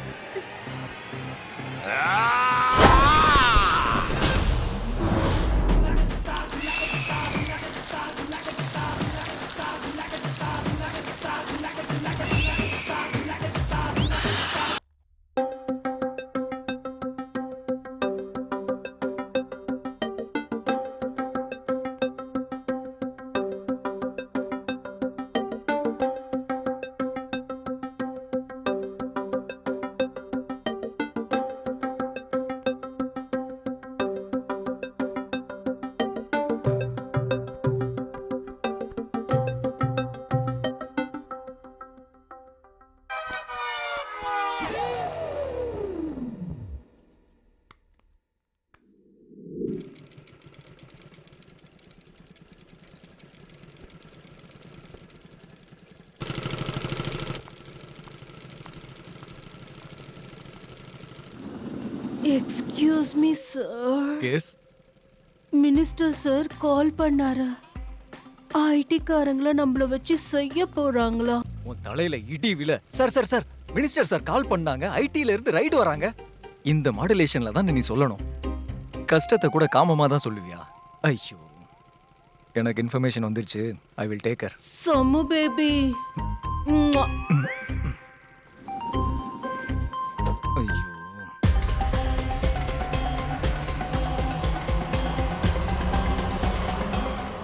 Excuse me sir. Yes minister sir call பண்ணாரு. ஐடி காரங்கள நம்மள வச்சு செய்ய போறாங்களா? உன் தலையில இடி விழ. Sir sir sir minister sir கால் பண்ணாங்க. ஐடில இருந்து ரைடு வராங்க. இந்த மாடுலேஷன்ல தான் நீ சொல்லணும். கஷ்டத்தை கூட காமமா தான் சொல்லுவியா? ஐயோ, எனக்கு இன்ஃபர்மேஷன் வந்துருச்சு. I will take her. Sammu baby. ஐயோ,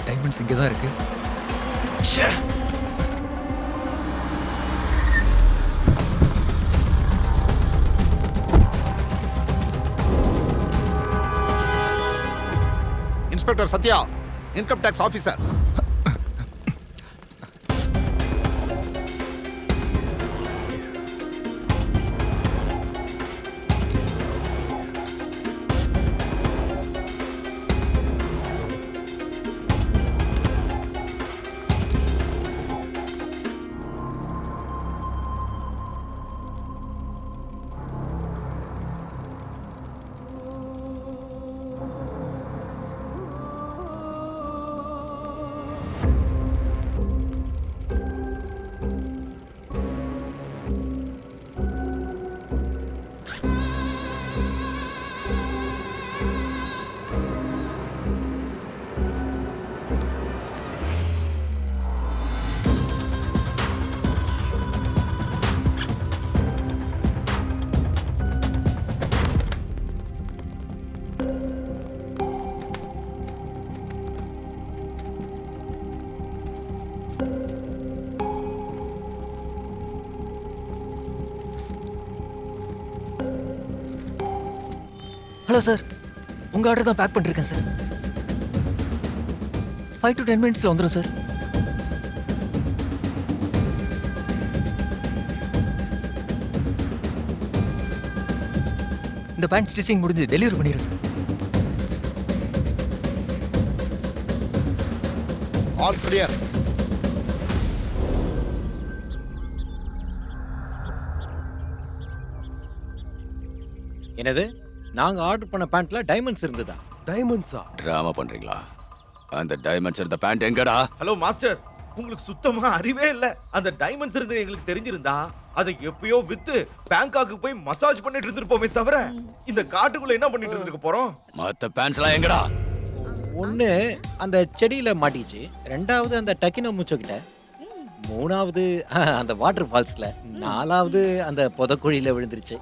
டைமண்ட்ஸ் இங்கே தான் இருக்கு. Inspector Sathya, income tax officer. Hello sir, உங்கள் ஆர்டர் தான் பேக் பண்ணிருக்கேன் சார். 5 to 10 மினிட்ஸில் வந்துடும் சார். இந்த பேண்ட் ஸ்டிச்சிங் முடிஞ்சு டெலிவரி பண்ணிடுறேன். All clear. என்னது? நாங்க ஆர்டர் பண்ண பேண்ட்ல டைமண்ட்ஸ் இருந்ததா? டைமண்ட்ஸா? டிராமா பண்றீங்களா? அந்த டைமண்ட்ஸ் இருந்த பேண்ட் எங்கடா? ஹலோ மாஸ்டர், உங்களுக்கு சுத்தமா அறிவே இல்ல. அந்த டைமண்ட்ஸ் இருந்து எங்களுக்கு தெரிஞ்சிருந்தா அதை எப்பயோ வித்து பேங்காக்கு போய் மசாஜ் பண்ணிட்டு இருந்திருப்போமே தவிர இந்த காட்டுக்குள்ள என்ன பண்ணிட்டு இருந்திருக்க போறோம்? மத்த பேண்ட்ஸ்லாம் எங்கடா? ஒன்னு அந்த செடியில மாட்டிச்சு, ரெண்டாவது அந்த டக்கினோ மூச்சோ கிட்ட, மூணாவது அந்த வாட்டர் ஃபால்ஸ்ல, நாலாவது அந்த புதக்குழியில விழுந்துருச்சு,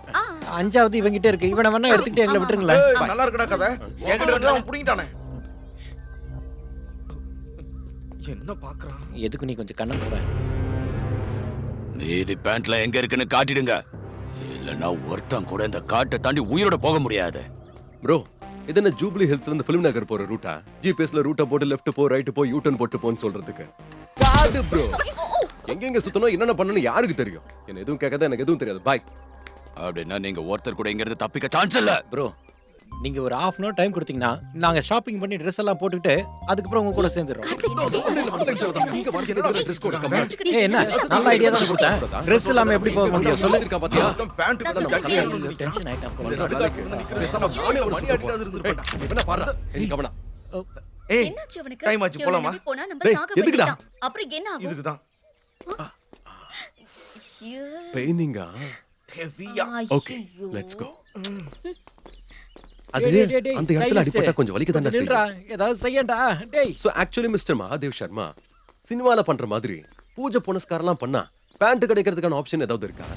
அஞ்சாவது இவங்கிட்ட இருக்கு. இவனை வேணா எடுத்துக்கிட்டு எங்களை விட்டுருங்களேன். நல்லா இருக்குடா கதை. என்கிட்ட வந்து அவன் புடிங்கிட்டானே. என்ன பாக்குறான்? எதுக்கு நீ கொஞ்சம் கண்ணை போட. மீதி பேண்ட்ல எங்க இருக்குன்னு காட்டிடுங்க, இல்லன்னா ஒருத்தன் கூட இந்த காட்டை தாண்டி உயிரோட போக முடியாது. ப்ரோ, இது என்ன ஜூப்ளி ஹில்ஸ்ல இருந்து ஃபிலிம் நகர் போற ரூட்டா? ஜிபிஎஸ்ல ரூட்டை போட்டு லெஃப்ட் போ, ரைட் போ, யூ டர்ன் போட்டு போன்னு சொல்றதுக்கு காடு ப்ரோ. எங்க சுத்தணும், என்னென்ன பண்ணணும் யாருக்கு தெரியும்? என்ன எதுவும் கேட்காத, எனக்கு எதுவும் தெரியாது. பாய். அப்படின்னா நீங்க ஒருத்தர் கூட இங்க இருந்து தப்பிக்க சான்ஸ் இல்ல. ப்ரோ, நீங்க ஒரு half an hour டைம் கொடுத்தீங்கன்னா நாங்க ஷாப்பிங் பண்ணி ட்ரெஸ் எல்லாம் போட்டுக்கிட்டு அதுக்கப்புறம் உங்க கூட சேர்ந்துறோம். என்ன நல்ல ஐடியா தான் கொடுத்தேன். ட்ரெஸ் இல்லாம எப்படி போக முடியும் சொல்லு? இருக்கா பாத்தியா? பேண்ட் டென்ஷன் ஆயிட்டான். என்ன பாரு, நீ கவனா. ஏய், என்னாச்சு அவனுக்கு? டைம் ஆச்சு, போலாமா? போனா நம்ம டேய், சாக எதுக்குடா? வேண்டியதான். அப்புறம் என்ன ஆகும்? இதுக்கு தான் பெயினிங்கா? ஹெவியா. Okay, let's go. அது அந்த இடத்துல அடிபட்டா கொஞ்சம் வலிக்க தானே செய்யும். ஏதாவது செய்யண்டா டேய். So actually mister Mahadev Sharma, சினிமால பண்ற மாதிரி பூஜை புனஸ்காரம்லாம் பண்ணா பேண்ட் கிடைக்கிறதுக்கான ஆப்ஷன் ஏதாவது இருக்கா?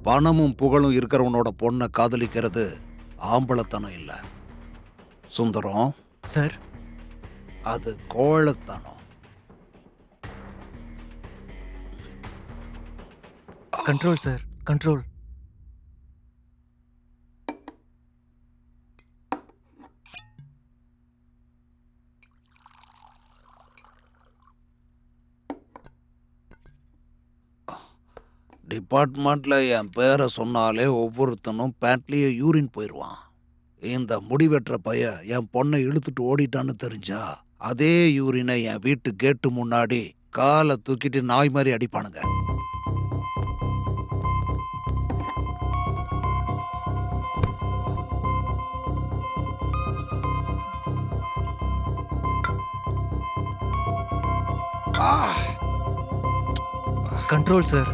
பணமும் புகழும் இருக்கிறவனோட பொண்ணை காதலிக்கிறது ஆம்பளத்தனம் இல்ல சுந்தரம் சார். அது கோழத்தனம். Control sir, control. டிபார்ட்மெண்ட்ல என் பேரை சொன்னாலே ஒவ்வொருத்தனும் பேண்ட்லயே யூரின் போயிடுவான். இந்த முடிவெற்ற பைய என் பொண்ணை இழுத்துட்டு ஓடிட்டான்னு தெரிஞ்சா அதே யூரினை என் வீட்டு கேட்டு முன்னாடி காலை தூக்கிட்டு நாய் மாதிரி அடிப்பானுங்க. Control sir.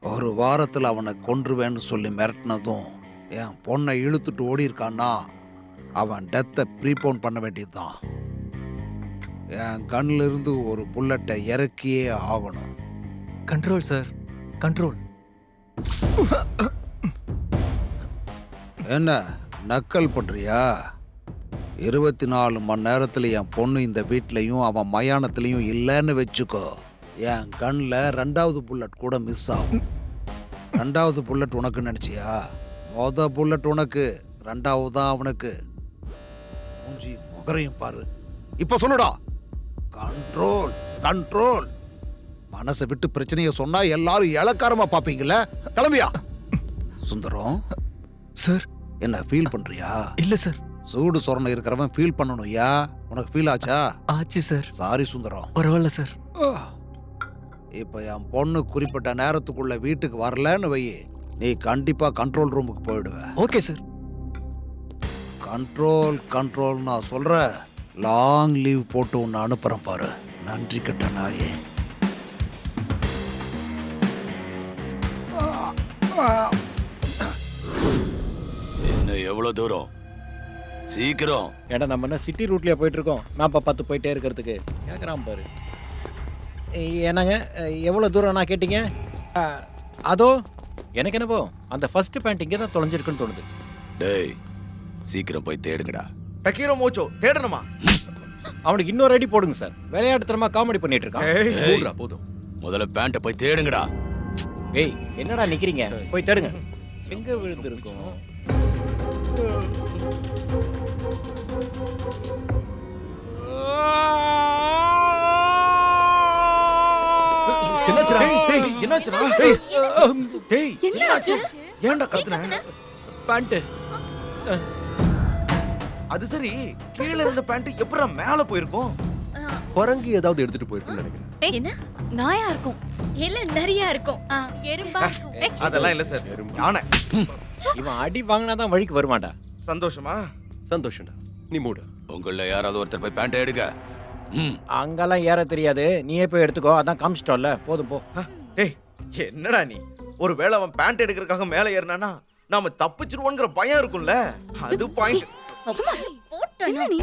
ஒரு வாரத்தில் அவனை கொன்றுவேன்னு சொல்லி மிரட்டினதும் என் பொண்ணை இழுத்துட்டு ஓடி இருக்கான்னா அவன் டெத்தை ப்ரீபோன் பண்ண வேண்டியதுதான். என் கண்ணில் இருந்து ஒரு புல்லட்டை இறக்கியே ஆகணும். Control sir, control. என்ன நக்கல் பண்றியா? 24 மணி நேரத்தில் என் பொண்ணு இந்த வீட்லையும் அவன் மயானத்துலையும் இல்லைன்னு வச்சுக்கோ, என் கண்ணில் 2வது புல்லட் கூட மிஸ் ஆகும். 2வது புல்லட் உனக்கு நினைச்சியா? மொத புல்லட் உனக்கு, 2வது தான் அவனுக்கு. மூஞ்சி முகரையும் பாரு. இப்ப சொல்லுடா. Control, control. மனசை விட்டு பிரச்சனையை சொன்னா எல்லாரும் இளக்காரமா பாப்பீங்கல்ல. கிளம்பியா சுந்தரம்? சார். என்ன ஃபீல் பண்றியா? இல்ல சார். சூடு சொரணை இருக்கிறவன் ஃபீல் பண்ணணும்யா. உனக்கு ஃபீல் ஆச்சா? ஆச்சு சார். சாரி சுந்தரம். பரவாயில்ல சார். இப்ப என் பொண்ணு குறிப்பிட்ட நேரத்துக்குள்ள வீட்டுக்கு வரலன்னு வை, நீ கண்டிப்பா கண்ட்ரோல் ரூமுக்கு போயிடுவ. Okay sir. கண்ட்ரோல் கண்ட்ரோல் நான் சொல்ற. லாங் லீவ் போட்டு உன்னை அனுப்புறேன் பாரு. நன்றி கட்ட நாயே. இன்னும் எவ்வளவு தூரம்? சீக்கிரம். ஏன்னா நம்ம என்ன சிட்டி ரூட்லயே போயிட்டு இருக்கோம், மேப்பை பார்த்து போயிட்டே இருக்கிறதுக்கு. கேட்குறான் பாரு. என்னங்க எவ்வளோ தூரம்னா கேட்டீங்க? அதோ எனக்கு என்னவோ அந்த ஃபர்ஸ்ட் பேண்ட் இங்கே தான் தொலைஞ்சிருக்குன்னு தோணுது. டேய் சீக்கிரம் போய் தேடுங்கடா. டக்கீரோ மோச்சோ தேடணுமா? அவனுக்கு இன்னொரு அடி போடுங்க சார். விளையாட்டுத்தனமா காமெடி பண்ணிட்டு இருக்கான். போதும், முதல்ல பேண்ட்டை போய் தேடுங்கடா. ஏய் என்னடா நிக்கிறீங்க? போய் தேடுங்க. எங்க விழுந்திருக்கும்? என்னாச்சுடா? டேய் என்னாச்சுடா? டேய் என்னாச்சு? ஏன்டா கத்துன? பேண்ட். அது சரி, கீழ இருந்த பேண்ட் எப்பறா மேல போயிருக்கும்? குரங்கு ஏதாவது எடுத்துட்டு போயிருக்குன்னு நினைக்கிறேன். என்ன? நாயா இருக்கும். இல்ல நிறைய இருக்கும். எறும்பா இருக்கும். அதெல்லாம் இல்ல சார், யானை. இவன் அடி வாங்கினாதான் வழிக்கு வருவான்டா. சந்தோஷமா? சந்தோஷம்டா. நீ மூடு. உங்கள யாராவது ஒருத்தர் போய் பேண்ட்டை எடுக்க. அங்கெல்லாம் ஏற தெரியாது, நீயே போய் எடுத்துக்கோ. அதான் காமிச்சிட்டோம்ல, போதும் போ. டேய் என்னடா நீ? ஒரு வேளை அவன் பேண்ட் எடுக்கிறதுக்காக மேல ஏறினானா நாம தப்பிச்சிருவோங்கிற பயம் இருக்கும்ல, அது பாயிண்ட். என்ன நீ?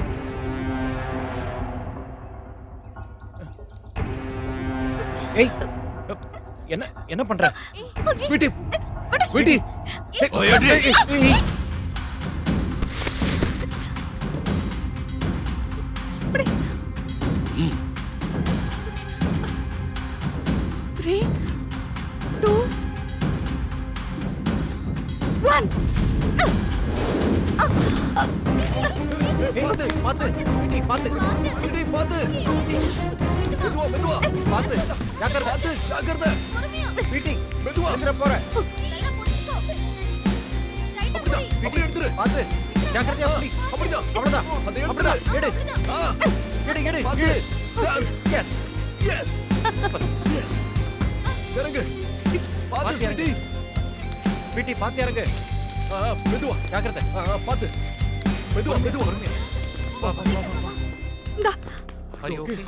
ஏய் என்ன என்ன பண்ற? Sweetie, sweetie. Three, 2, 1. பாத்து பாத்து வீட்டி பாத்து வீட்டி பாத்து மெதுவா மெதுவா பாத்து ஜாக்கிரதை பாத்து ஜாக்கிரதை வீட்டி மெதுவா எந்திர போற வீட்டி எடுத்துரு பாத்து ஜாக்கிரதையா புடி அப்படிதான் அவ்வளவுதான் அப்படிதான் எடு எடு எடு எடு எஸ் எஸ் எஸ் இறங்கு பாத்து வீட்டி வீட்டி பாத்து இறங்கு மெதுவா ஜாக்கிரதை பாத்து மெதுவா மெதுவா வா வா வா வா இந்தா ஐயோ ஓகே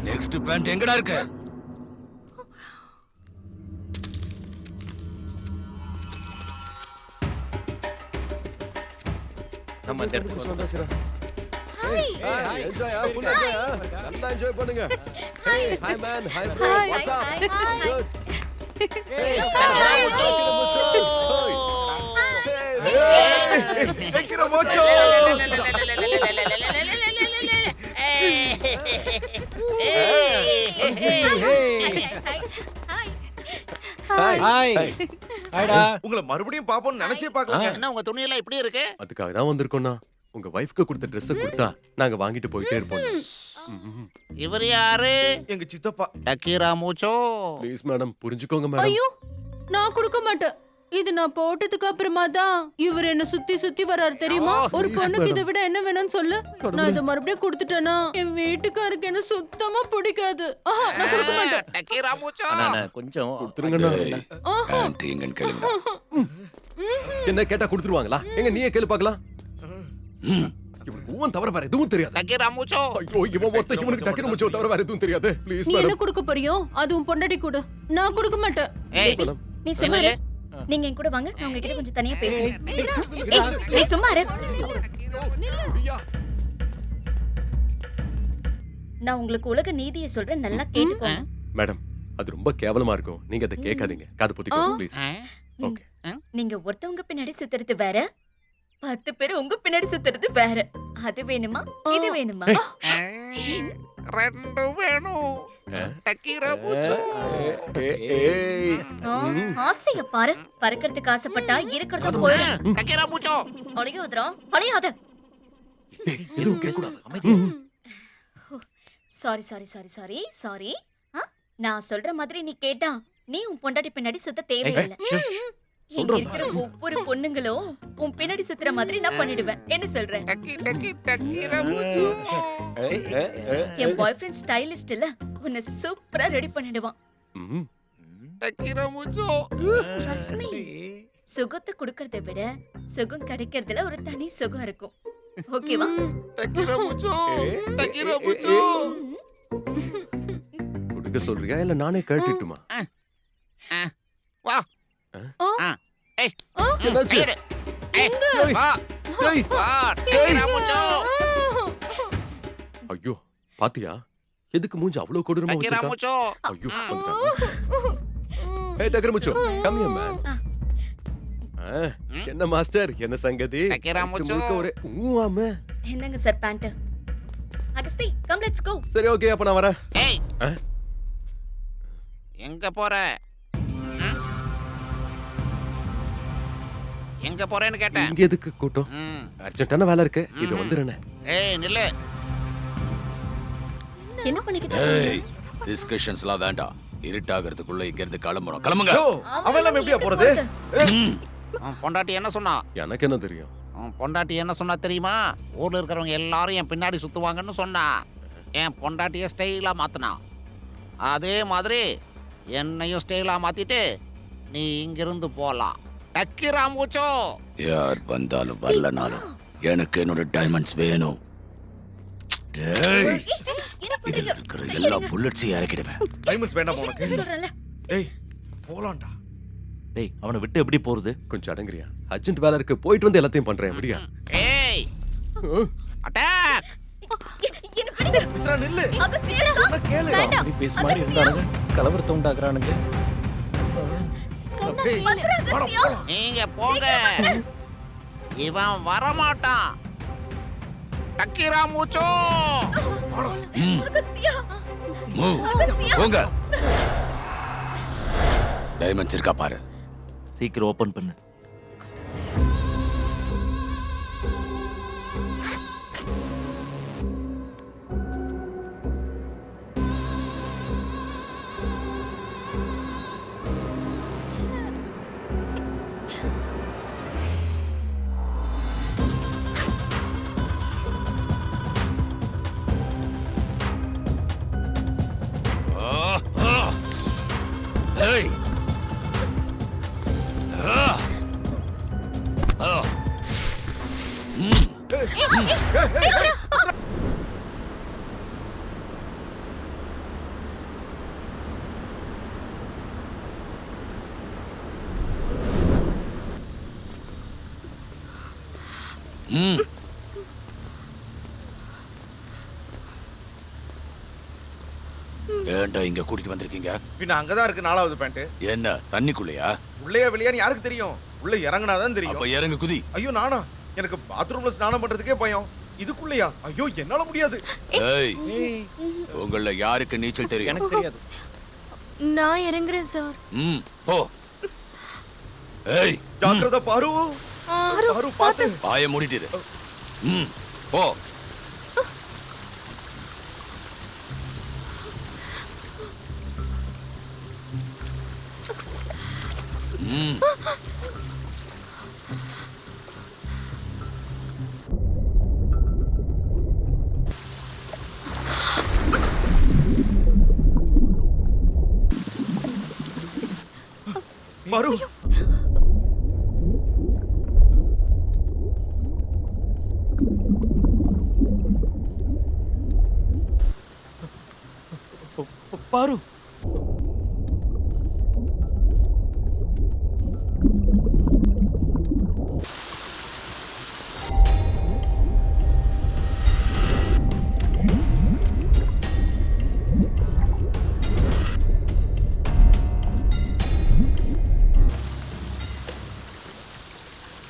நெக்ஸ்ட் பேண்ட் எங்கடா இருக்கு? நம்ம இந்த இடத்துக்கு சந்தோஷம். Hi enjoy full enjoy. நல்லா என்ஜாய் பண்ணுங்க. Hi man, hi bro. What's up? Good. டக்கீரோ மோச்சோ. ஹாய் ஹாய்டா உங்களை மறுபடியும் பாப்போம்னு நினைச்சே பார்க்கலங்க. என்ன உங்க துணியெல்லாம் இப்படி இருக்கு? அதுக்காக தான் வந்திருக்கோம்னா உங்க வைஃப்க்கு கொடுத்த ட்ரெஸ் கொடுத்தா நாங்க வாங்கிட்டு போயிட்டே இருப்போம். இவர் யாரு? எங்க சித்தப்பா. டக்கீரா மூச்சோ. ப்ளீஸ் மேடம் புரிஞ்சுக்கோங்க மேடம். ஐயோ நான் கொடுக்க மாட்டேன். இது நான் போட்டதுக்கு அப்புறமா தான் இவர் என்ன சுத்தி சுத்தி வர்றாரு தெரியுமா? ஒரு பொண்ணுக்கு இதை விட என்ன வேணும்னு சொல்லு. நான் இதை மறுபடியும் கொடுத்துட்டேனா என் வீட்டுக்காருக்கு என்ன சுத்தமா பிடிக்காது. நான் கொடுக்க மாட்டேன். டக்கீரா மூச்சோ. அண்ணா கொஞ்சம் கொடுத்துருங்கண்ணா. ஆண்டி எங்கன்னு கேளுங்க. என்ன கேட்டா கொடுத்துருவாங்களா? எங்க நீயே கேளு பார்க்கலாம். இவனுக்கு ஊவன் தவிர வேற எதுவும் தெரியாது. டக்கீரா மூச்சோ. ஐயோ இவன் ஒருத்தன் இவனுக்கு டக்கீரா மூச்சோ தவிர வேற எதுவும் தெரியாது. ப்ளீஸ் நீ என்ன மேடம். கொடுக்க போறியோ அதுவும் பொண்டாட்டி கொடு. நான் கொடுக்க மாட்டேன். ஏய் நீ சும்மா இரு. நீங்க என் கூட வாங்க, நான் உங்ககிட்ட கொஞ்சம் தனியா பேசணும். ஏய், நீ சும்மா இரு. நான் உங்களுக்கு உலக நீதியை சொல்றேன், நல்லா கேட்டுக்கோங்க. மேடம் அது ரொம்ப கேவலமா இருக்கும். நீங்க அதை கேட்காதீங்க. காது பொத்திக்கோங்க ப்ளீஸ். ஓகே. நீங்க ஒருத்தவங்க பின்னாடி சுத்துறது வேற, 10 பேர் உங்க பின்னாடி சுத்துறது வேற. அது வேணுமா இது வேணுமா? ரெண்டு வேணும். டக்கீரா மூச்சோ. ஆசைய பாரு. பறக்கிறதுக்கு ஆசைப்பட்டா இருக்கிறது போயிடும். டக்கீரா மூச்சோ. அழியாதரா அழியாத. எதுவும் கேட்க கூடாது. Sorry sorry sorry sorry sorry. நான் சொல்ற மாதிரி நீ கேட்டா நீ உன் பொண்டாட்டி பின்னாடி சுத்த தேவையில்லை. இங்க இருக்கிற ஒவ்வொரு பொண்ணுங்களும் உன் பின்னாடி சுத்துற மாதிரி நான் பண்ணிடுவேன். என்ன சொல்றேன்? என் பாய் ஃப்ரெண்ட் ஸ்டைலிஸ்ட் இல்ல, உன்னை சூப்பரா ரெடி பண்ணிடுவான். Trust me. சுகத்தை குடுக்கறதை விட சுகம் கிடைக்கிறதுல ஒரு தனி சுகம் இருக்கும். ஓகேவா? கொடுக்க சொல்றியா இல்ல நானே கேட்டுட்டுமா? வா. என்னாச்சு? ஐயோ பாத்தியா எதுக்கு மூஞ்சி அவ்வளவு கொடூரமா வச்சிருக்கா? ஐயோ ஏய் டக்கர் முச்சோ கம் ஹியர் மேன். என்ன மாஸ்டர் என்ன சங்கதி? முழுக்க ஒரே ஊவாமே. என்னங்க sir band? Agasthi come let's go. சரி ஓகே அப்ப நான் வரேன். ஏய் எங்க போற? எங்க போறேன்னு கேட்டேன். இங்க எதுக்கு கூட்டம்? அர்ஜென்ட்டான வேலை இருக்கு. இது வந்துறேனே. ஏய் நில்லு. என்ன பண்ணிக்கிட்டு? ஏய் டிஸ்கஷன்ஸ்லாம் வேண்டாம். இருட்டாகிறதுக்குள்ள இங்க இருந்து கிளம்பணும். கிளம்புங்க. அவெல்லாம் எப்படியா போறது? பொண்டாட்டி என்ன சொன்னா? எனக்கு என்ன தெரியும்? பொண்டாட்டி என்ன சொன்னா தெரியுமா? ஊர்ல இருக்கிறவங்க எல்லாரும் என் பின்னாடி சுத்துவாங்கன்னு சொன்னா. என் பொண்டாட்டிய ஸ்டைலா மாத்தினா. அதே மாதிரி என்னையும் ஸ்டைலா மாத்திட்டு நீ இங்கிருந்து போலாம். டக்கீரா மூச்சோ. யார் வந்தாலும் வரலனாலும் எனக்கு என்னோட டைமண்ட்ஸ் வேணும். டேய் இதுல இருக்கிற எல்லா புல்லட்ஸையும் இறக்கிடுவேன். டைமண்ட்ஸ் வேண்டாம் உனக்கு சொல்றல. டேய் போலாம்டா. டேய் அவனை விட்டு எப்படி போறது? கொஞ்சம் அடங்குறியா? அர்ஜென்ட் வேலை இருக்கு. போயிட்டு வந்து எல்லாத்தையும் பண்றேன். முடியா? ஏய் அட்டாக். என்ன பண்ணிடு? மித்ரா நில்லு. அகஸ்தி சொன்னா கேளு. வேண்டாம். பேச மாதிரி இருந்தாங்க. கலவரத்தை உண்டாக்குறானுங்க. சொன்னா மந்திர அகஸ்தியா. நீங்க போங்க. இவன் வர மாட்டான். டக்கீரா மூச்சோ. அகஸ்தியா. போங்க. டைமண்ட்ஸ் இருக்கா பாரு. சீக்கிரம் ஓபன் பண்ணு. Hey! ஏன்டா இங்க கூட்டிட்டு வந்திருக்கீங்க? பின்ன அங்கதான் இருக்கு 4வது பேண்ட். என்ன தண்ணிக்குள்ளயா? உள்ளேயா வெளியான்னு யாருக்கு தெரியும்? உள்ள இறங்குனாதான் தெரியும். அப்ப இறங்கு குதி. ஐயோ நானா? எனக்கு பாத்ரூம்ல ஸ்நானம் பண்றதுக்கே பயம். இதுக்குள்ளயா? ஐயோ என்னால முடியாது. ஏய் உங்கள யாருக்கு நீச்சல் தெரியும்? எனக்கு தெரியாது. நான் இறங்குறேன் சார். போ. ஏய் ஜாக்கிரதை பாரு. பாரு பாத்து. வாயை மூடிட்டு இரு. போ. பாரு. பாரு.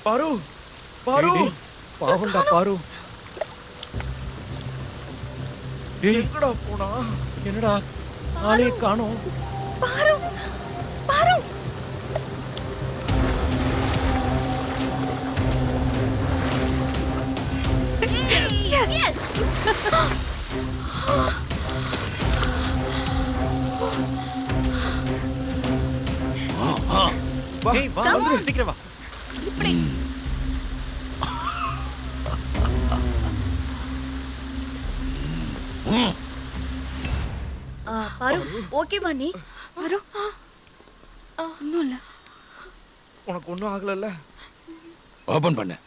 பாரு. பாரு. பாவண்டா பாரு. எங்கடா போனா? என்னடா ஆளே காணோம். பாரு பாரு எஸ் ஏய் வா வந்துரு சீக்கிரம் வா. இப்படி பாரு ஓகேவா நீ? பாரு ஒன்றும் இல்லை. உனக்கு ஒண்ணும் ஆகலல்ல? ஓபன் பண்ணு.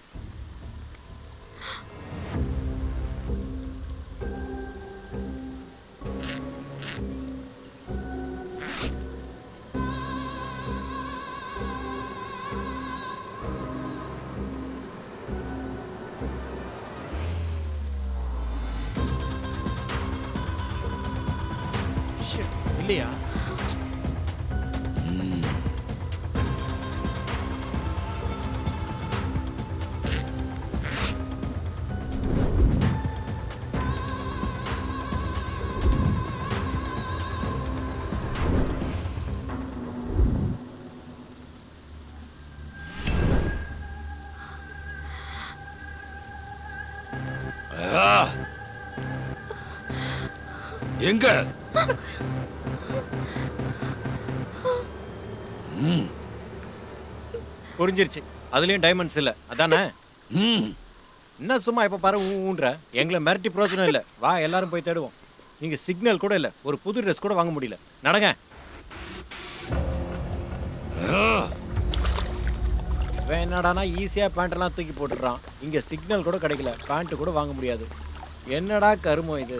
இல்லையா? எங்க? புரிஞ்சிருச்சு. அதுலயும் டைமண்ட்ஸ் இல்ல அதானே? என்ன சும்மா இப்ப பாரு ஊன்ற எங்களை மிரட்டி பிரயோஜனம் இல்ல. வா எல்லாரும் போய் தேடுவோம். நீங்க சிக்னல் கூட இல்ல, ஒரு புது ட்ரெஸ் கூட வாங்க முடியல. நடங்க. என்னடானா ஈஸியா பேண்ட் எல்லாம் தூக்கி போட்டுறான். இங்க சிக்னல் கூட கிடைக்கல, பேண்ட் கூட வாங்க முடியாது. என்னடா கருமோ இது?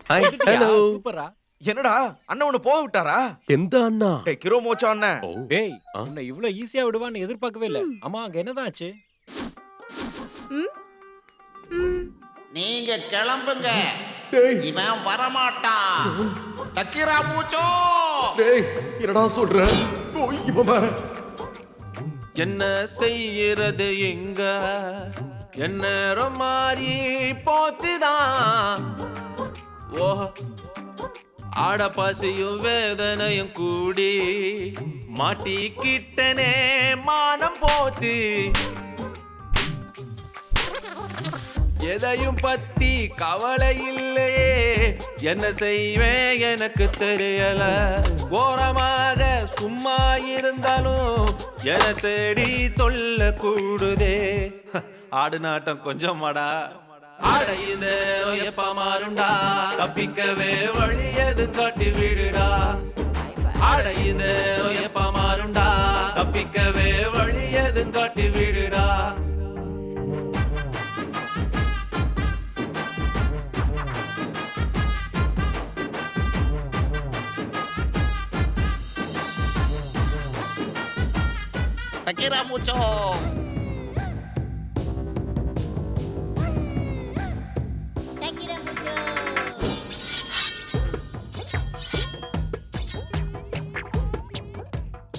Hi hello. சூப்பரா. என்னடா அண்ணன் உன்னை போக விட்டாரா? எந்த அண்ணா? டேய் கிரோ மோச்சா அண்ணன். டேய் உன்னை இவ்ளோ ஈஸியா விடுவான்னு எதிர்பார்க்கவே இல்ல. அம்மா அங்க என்னதான் ஆச்சு? நீங்க கிளம்புங்க. இவன் வரமாட்டான். தக்கிரா மூச்சோ. டேய் என்னடா சொல்ற? இவன் பாரு. என்ன செய்யறது எங்க? என்ன மாறி போச்சுதான். ஓ ஆட பசியும் வேதனையும் கூடி மாட்டிக்கிட்டனே மானம் போச்சு. எதையும் பத்தி கவலை இல்லையே, என்ன செய்வேன் எனக்கு தெரியல. ஓரமாக சும்மா இருந்தாலும் என தேடி தொல்ல கூடுதே. ஆடு நாட்டம் கொஞ்சம் மாடா, ஆடையுத எப்ப மாறுண்டா, தப்பிக்கவே வழி எது காட்டி விடுடா. ஆடையுத எப்ப மாறுண்டா, தப்பிக்கவே வழி எது காட்டி விடுடா. Takira mucho. Takira mucho.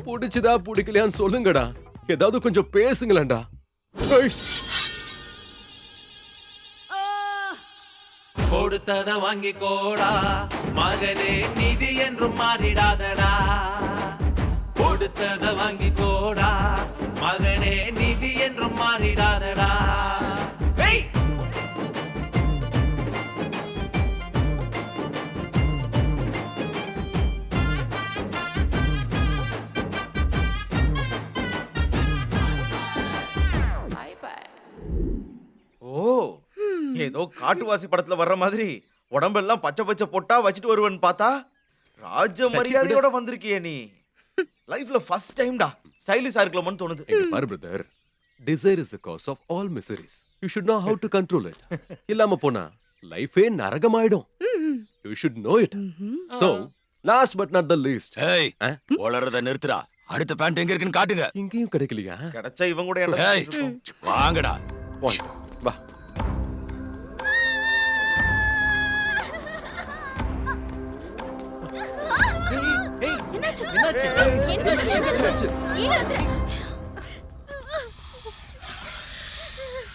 பிடிச்சதா பிடிக்கலையான்னு சொல்லுங்கடா. ஏதாவது கொஞ்சம் பேசுங்களேன்டா. கொடுத்தத வாங்கி கோடா மகனே, நிதி என்றும் மாறிடாதடா. கொடுத்தத வாங்கி கோடா மகனே, நிதி என்றும் மாறிடாதடா. ஓ, ஏதோ காட்டுவாசி படத்துல வர்ற மாதிரி உடம்பெல்லாம் பச்சை பச்சை பொட்டா வச்சுட்டு வருவேன்னு பார்த்தா ராஜ மரியாதையோட வந்திருக்கியே நீ. லைஃப்ல ஃபர்ஸ்ட் டைம்டா ஸ்டைலிஷா இருக்கலாம்னு தோணுது. பாரு brother, desire is the cause of all miseries. You should know how to control it. இல்லாம போனா லைஃபே நரகமாயிடும். You should know it. So, last but not the least. ஏய், ஓளறத நிறுத்துடா. அடுத்த பேண்ட் எங்க இருக்குன்னு காட்டுங்க. இங்கேயும் கிடைக்கலையா? கிடைச்சா இவங்க கூட என்ன ஏய், வாங்கடா. வா.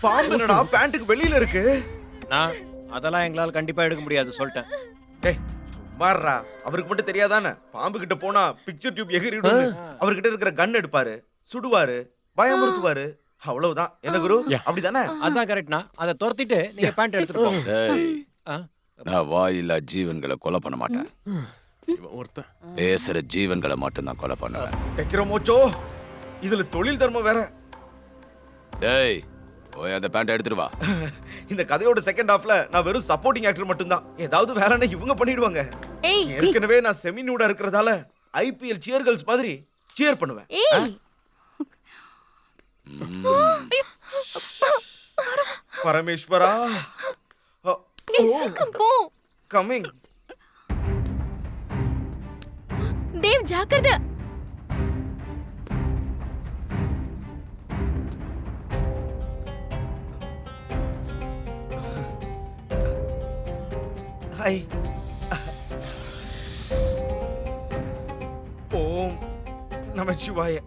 பாம்பு என்னடா பேண்ட்டுக்கு வெளியில இருக்கு? நான் அதெல்லாம் எங்களால கண்டிப்பா எடுக்க முடியாது சொல்லிட்டேன். டேய் சும்மாறா, அவருக்கு மட்டும் தெரியாதானே பாம்பு கிட்ட போனா பிக்சர் டியூப் எகிறிடும். அவர்கிட்ட இருக்கிற கன் எடுப்பாரு, சுடுவாரு, பயமுறுத்துவாரு. அவ்வளவுதான். என்ன குரு, அப்படிதானே? அதான் கரெக்ட்னா. அதை துரத்திட்டு நீங்க பேண்ட் எடுத்துட்டு போங்க. ஏய், நான் வாயில்லா ஜீவன்களை கொலை பண்ண மாட்டேன். பேசுற ஜீவன்களை மட்டும் தான் கொலை பண்ணுவேன். டெக்கிரோ மோச்சோ, இதுல தொழில் தர்மம் வேற. டேய், போய் அந்த பேண்ட் எடுத்துட்டு வா. இந்த கதையோட செகண்ட் ஹாஃப்ல நான் வெறும் சப்போர்ட்டிங் ஆக்டர் மட்டும்தான். ஏதாவது வேறன்னா இவங்க பண்ணிடுவாங்க. ஏற்கனவே நான் செமி நியூடா இருக்கிறதால ஐபிஎல் சியர் கேர்ள்ஸ் மாதிரி சியர் பண்ணுவேன். பரமேஸ்வரா, கமிங். தேவ் ஜாக்கிரதை. ஹாய். ஓம் நமச்சிவாய.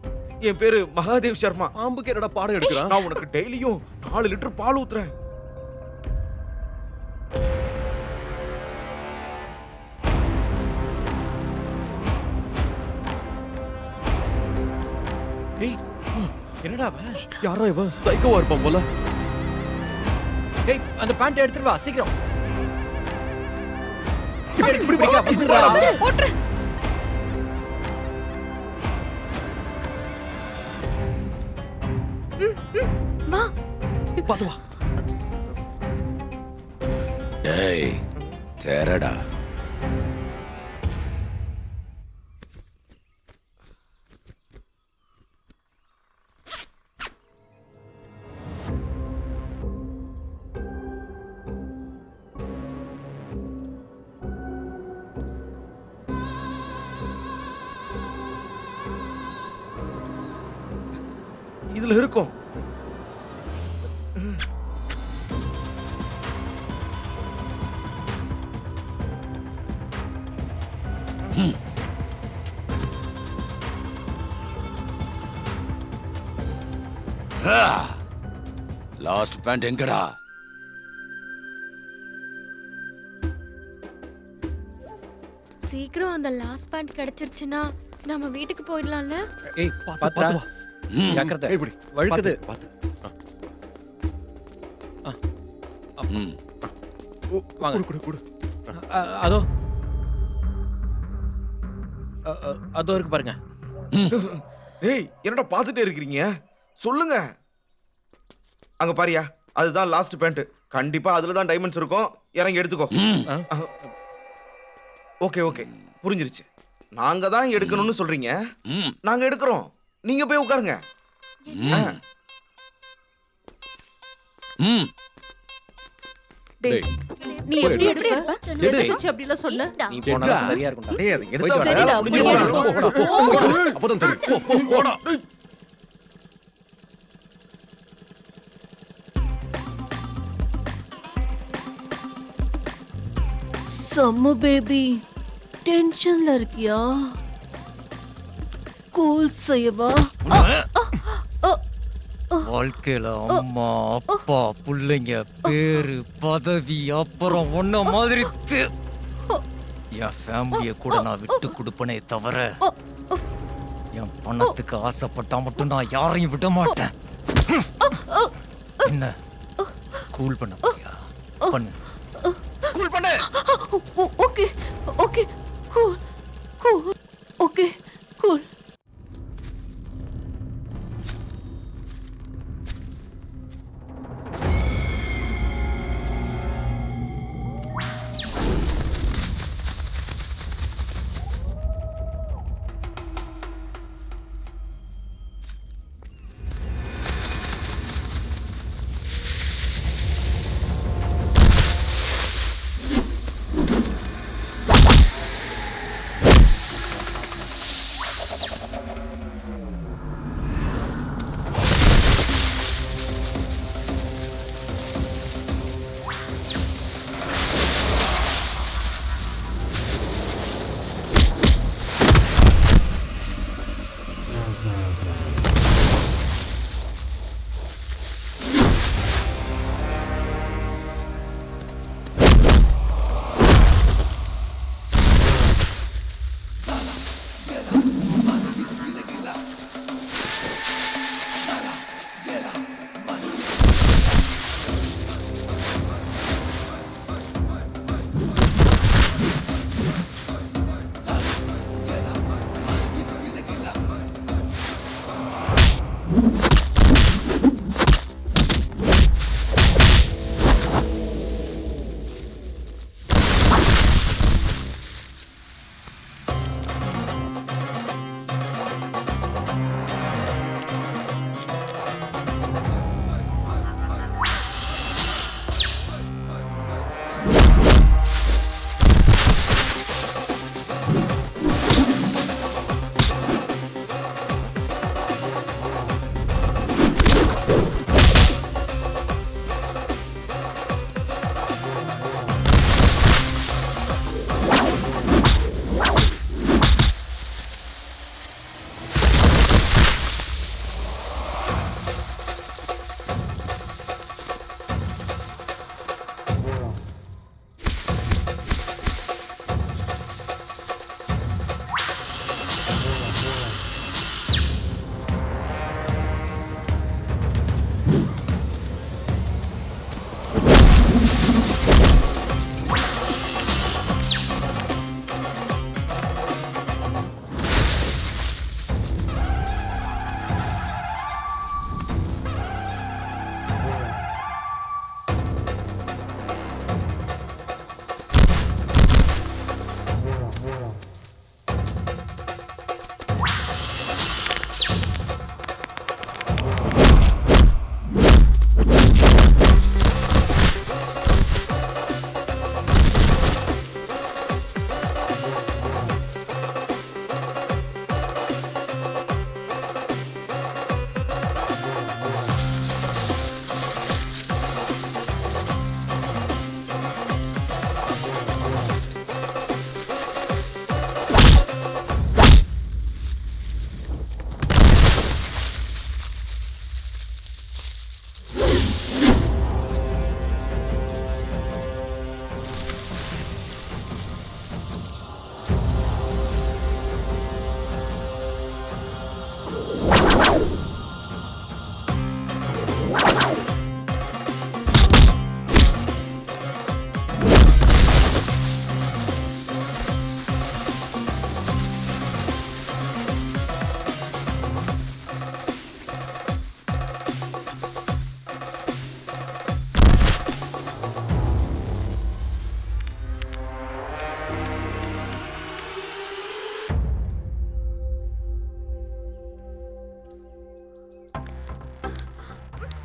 என் பேரு மகாதேவ் சர்மா. பாம்புக்கு என்னடா பாடம் எடுக்கிறான்? நான் உனக்கு டெய்லியும் 4 லிட்டர் பால் ஊத்துறேன். என்னடா அவன்? யாரா இவன்? சைக்கோவா இருப்பான் போல. ஏய், அந்த பேண்ட் எடுத்துட்டு வா சீக்கிரம். போட்ரு. வா. பாத்து வா. டேய், தேரடா. இதுல இருக்கும். லாஸ்ட் பேண்ட் எங்கடா? சீக்கிரம் அந்த லாஸ்ட் பேண்ட் கிடைச்சிருச்சுன்னா நம்ம வீட்டுக்கு போயிடலாம்ல. ஏய், பாத்து வா. ஜாக்கிரதை. இப்படி வழுக்குது. பாத்து. வாங்க. குடு. அதோ அதோ இருக்கு பாருங்க. ஏய், என்னடா பாத்துட்டே இருக்கீங்க? சொல்லுங்க. அங்க பாரியா, அதுதான் லாஸ்ட் பேண்ட். கண்டிப்பா அதுல தான் டைமண்ட்ஸ் இருக்கும். இறங்கி எடுத்துக்கோ. ஓகே ஓகே, புரிஞ்சிருச்சு. நாங்க தான் எடுக்கணும்னு சொல்றீங்க. நாங்க எடுக்கிறோம். நீங்க போய் உட்காருங்க. டேய், நீ எப்படி எடுப்ப? எடுத்துச்சு அப்படிலாம் சொல்ல. நீ போனா சரியா இருக்கும்டா. டேய், அது எடுத்தா சரிடா, அப்பதான் தெரியும். போ போடா. சம்மு பேபி, டென்ஷன்ல இருக்கியா? கூல் செய்யவா? வாழ்க்கையில அம்மா அப்பா பிள்ளைங்க பேரு பதவி அப்புறம் ஒன்ன மாதிரி என் ஃபேமிலிய கூட நான் விட்டு கொடுப்பனே தவிர என் பணத்துக்கு ஆசைப்பட்டா மட்டும் நான் யாரையும் விட மாட்டேன். என்ன கூல் பண்ண போறியா? பண்ணு. கூல் பண்ணு. Okay okay cool cool okay cool.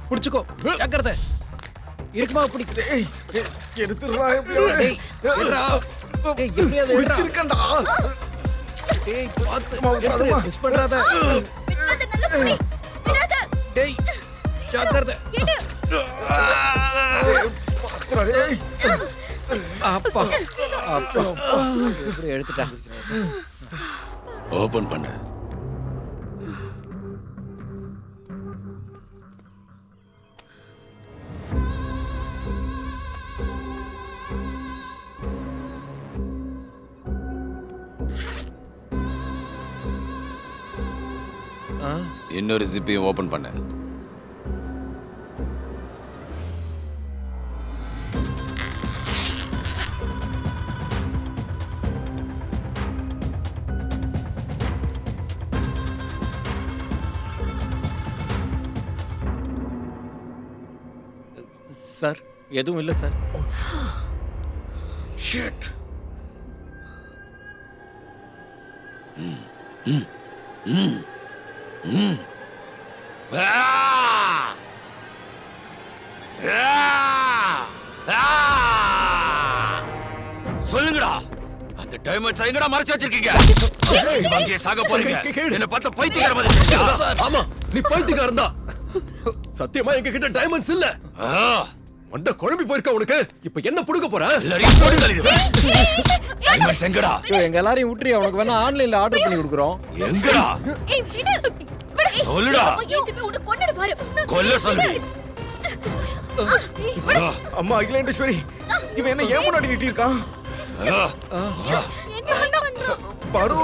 புடிச்சுக்கோ ஜாக்கிரதை இருக்குமா பிடிக்குது எடுத்துறா டேய் எடுடா டேய் எப்படியாவது எடுடா பிடிச்சிருக்கேன்டா டேய் பாத்து மிஸ் பண்றாத டேய் ஜாக்கிரதை அப்பா அப்பா இப்படி எடுத்துட்டா ஓபன் பண்ணு இன்னொரு ஜிப்பையும் ஓபன் பண்ணு. சார் எதுவும் இல்லை சார். ஷிட். சொல்லுங்கடா, அந்த டைமண்ட்ஸ் எங்கடா மறைச்சு வச்சிருக்கீங்க? அங்கேயே சாக போறீங்க. என்ன பார்த்தா பைத்தியக்கார மாதிரி தெரியுதா? ஆமா, நீ பைத்தியக்காரன் தான். சத்தியமா எங்க கிட்ட டைமண்ட்ஸ் இல்ல. மண்ட குழம்பி போயிருக்க உனக்கு. இப்ப என்ன புடுங்க போற? எல்லாரையும் போடுங்க. டைமண்ட்ஸ் எங்கடா? எங்க எல்லாரையும் விட்டுறி, உனக்கு வேணா ஆன்லைன்ல ஆர்டர் பண்ணி கொடுக்குறோம். எங்கடா? சொல்லுடா. கொல்ல சொல்லு. அம்மா அகிலேண்டேஸ்வரி, இவன் என்ன ஏன் முன்னாடி நிட்டி இருக்கான்? பரு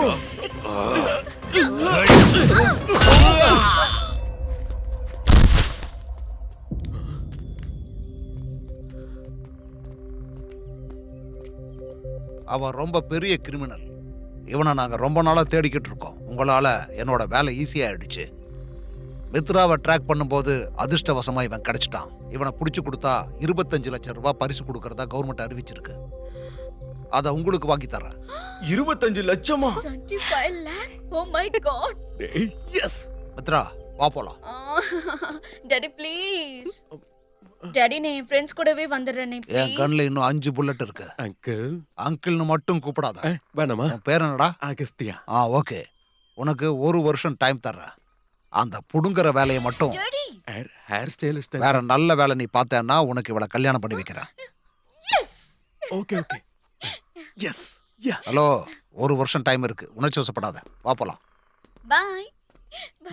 அவன் ரொம்ப பெரிய கிரிமினல். இவனை நாங்க ரொம்ப நாளா தேடிக்கிட்டு இருக்கோம். உங்களால என்னோட வேலை ஈஸியாயிடுச்சு. மித்ராவை ட்ராக் பண்ணும்போது அதிர்ஷ்டவசமா இவன் கிடைச்சிட்டான். இவனை பிடிச்சு கொடுத்தா 25 லட்சம் ரூபாய் பரிசு கொடுக்கறதா கவர்மெண்ட் அறிவிச்சிருக்கு. அதை உங்களுக்கு வாங்கி தரேன். 25 லட்சமா? 25 lakh. Oh my god. Yes Mithra, வா போலாம். Daddy please. டாடி, நான் என் ஃப்ரெண்ட்ஸ் கூடவே வந்துடுறேனே என் ப்ளீஸ். கண்ணுல இன்னும் 5 புல்லட் இருக்கு. அங்கிள் அங்கிள்னு மட்டும் கூப்பிடாத. வேணாமா? உன் பேர் என்னடா? அகஸ்தியா. ஓகே. உனக்கு 1 வருஷம் டைம் தர்றேன். அந்த புடுங்குற வேலையை மட்டும் ஹேர் ஸ்டைலிஸ்ட் வேற நல்ல வேலை நீ பார்த்தேன்னா உனக்கு இவளை கல்யாணம் பண்ணி வைக்கிறேன். எஸ். Okay okay. எஸ். யா. ஹலோ, 1 வருஷம் டைம் இருக்கு. உணர்ச்சி வசப்படாத. வா போலாம். பாய்.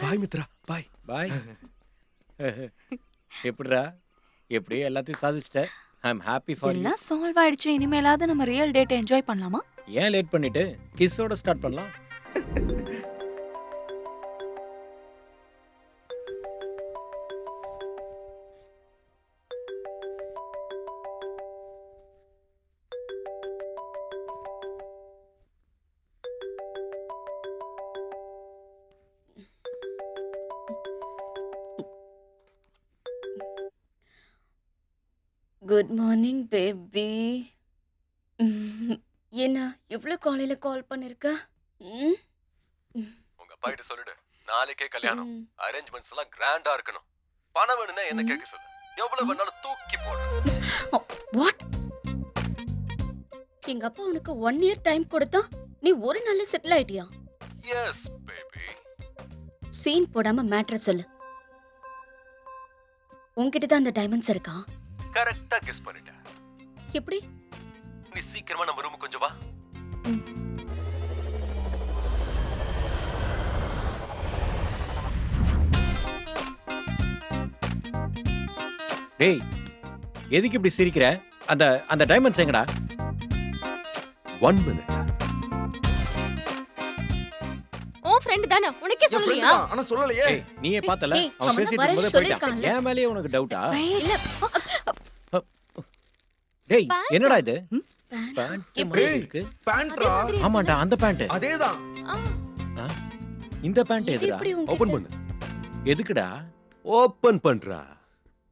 பாய் மித்ரா. பாய் பாய். எப்படிடா, எப்படியே எல்லாத்தையும் சாதிச்சிட்ட. ஐ அம் ஹாப்பி ஃபார் யூ. எல்லாம் சால்வ் ஆயிடுச்சு. இனிமேலாவது நம்ம ரியல் டேட் என்ஜாய் பண்ணலாமா? ஏன் லேட் பண்ணிட்டு கிஸ்ஸோட ஸ்டார்ட் பண்ணலாம். Good morning baby. என்ன இவ்ளோ காலையில கால் பண்ணிருக்க? உங்க அப்பா கிட்ட சொல்லிடு, நாளைக்கே கல்யாணம். அரேஞ்ச்மெண்ட்ஸ் எல்லாம் கிராண்டா இருக்கணும். பணம் வேணும்னா என்ன கேட்க சொல்லு. எவ்வளவு வேணாலும் தூக்கி போடு. வாட்? எங்க அப்பா உனக்கு 1 year டைம் கொடுத்தா நீ ஒரு நாள்ல செட்டில் ஆயிட்டியா? Yes baby. சீன் போடாம மேட்டர் சொல்லு. உன்கிட்ட தான் அந்த டைமண்ட்ஸ் இருக்கா? கரெக்ட்டா கெஸ் பண்ணிட்ட. எப்படி? நீ சீக்கிரமா நம்ம ரூமுக்கு கொஞ்சம் வா. டேய், எதுக்கு இப்படி சிரிக்கிற? அந்த அந்த டைமண்ட்ஸ் எங்கடா? 1 minute. ஓ ஃப்ரெண்ட் தானே, உனக்கே சொல்லலையா? ஆனா சொல்லலையே. நீயே பார்த்தல, ஏய், அவன் அவன் பேசிட்டு வரேன்னு இருக்கும்போது போயிட்டான். சொல்லிருக்கான்ல. ஏன் மேலயே உனக்கு டவுட்டா? இல்ல. டேய், என்னடா இது? பேண்ட் எப்படி இருக்கு? பேண்ட்ரா? ஆமாடா, அந்த பேண்ட். அதேதான். இந்த பேண்ட் இது எதுடா? எப்படி உன்கிட்ட? ஓபன் பண்ணு. எதுக்குடா? ஓபன் பண்றா.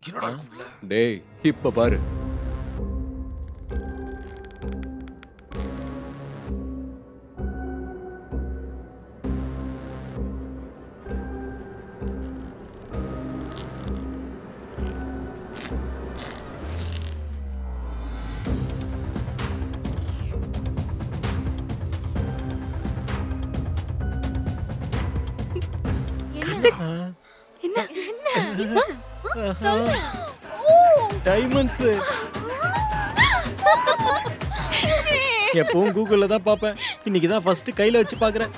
என்னடா இருக்குள்ள? டேய், இப்ப பாரு. என்ன என்ன சொல்லு. டைமண்ட்ஸ். எப்பவும் கூகுள்ல தான் பாப்பேன். இன்னைக்கு தான் ஃபர்ஸ்ட் கையில வச்சு பாக்குறேன்.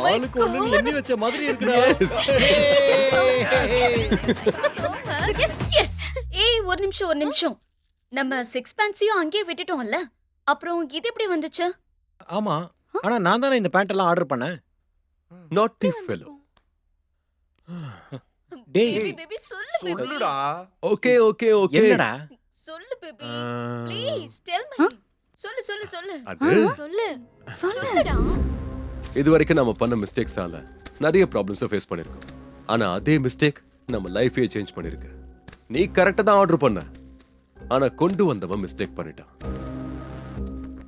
ஆளுக்கு ஒண்ணு எண்ணி வச்ச மாதிரி இருக்குடா. Yes yes. ஒரு நிமிஷம் நம்ம சிக்ஸ் பேண்ட்ஸையும் அங்கேயே விட்டுட்டோம்ல, அப்புறம் இது எப்படி வந்துச்சு? ஆமா, ஆனா நான் தானே இந்த பேண்ட் எல்லாம் ஆர்டர் பண்ணேன். நாட்டி ஃபெலோ. டேய் பேபி சொல்லு பேபி. சொல்லுடா. Okay okay okay. என்னடா? சொல்லு பேபி. Please tell me. சொல்லு. அது சொல்லுடா. இதுவரைக்கும் நாம பண்ண மிஸ்டேக்ஸால நிறைய ப்ராப்ளம்ஸை ஃபேஸ் பண்ணிருக்கோம். ஆனா அதே மிஸ்டேக் நம்ம லைஃபையே சேஞ்ச் பண்ணிருக்கு. நீ கரெக்டா தான் ஆர்டர் பண்ண, ஆனா கொண்டு வந்தவன் மிஸ்டேக் பண்ணிட்டான்.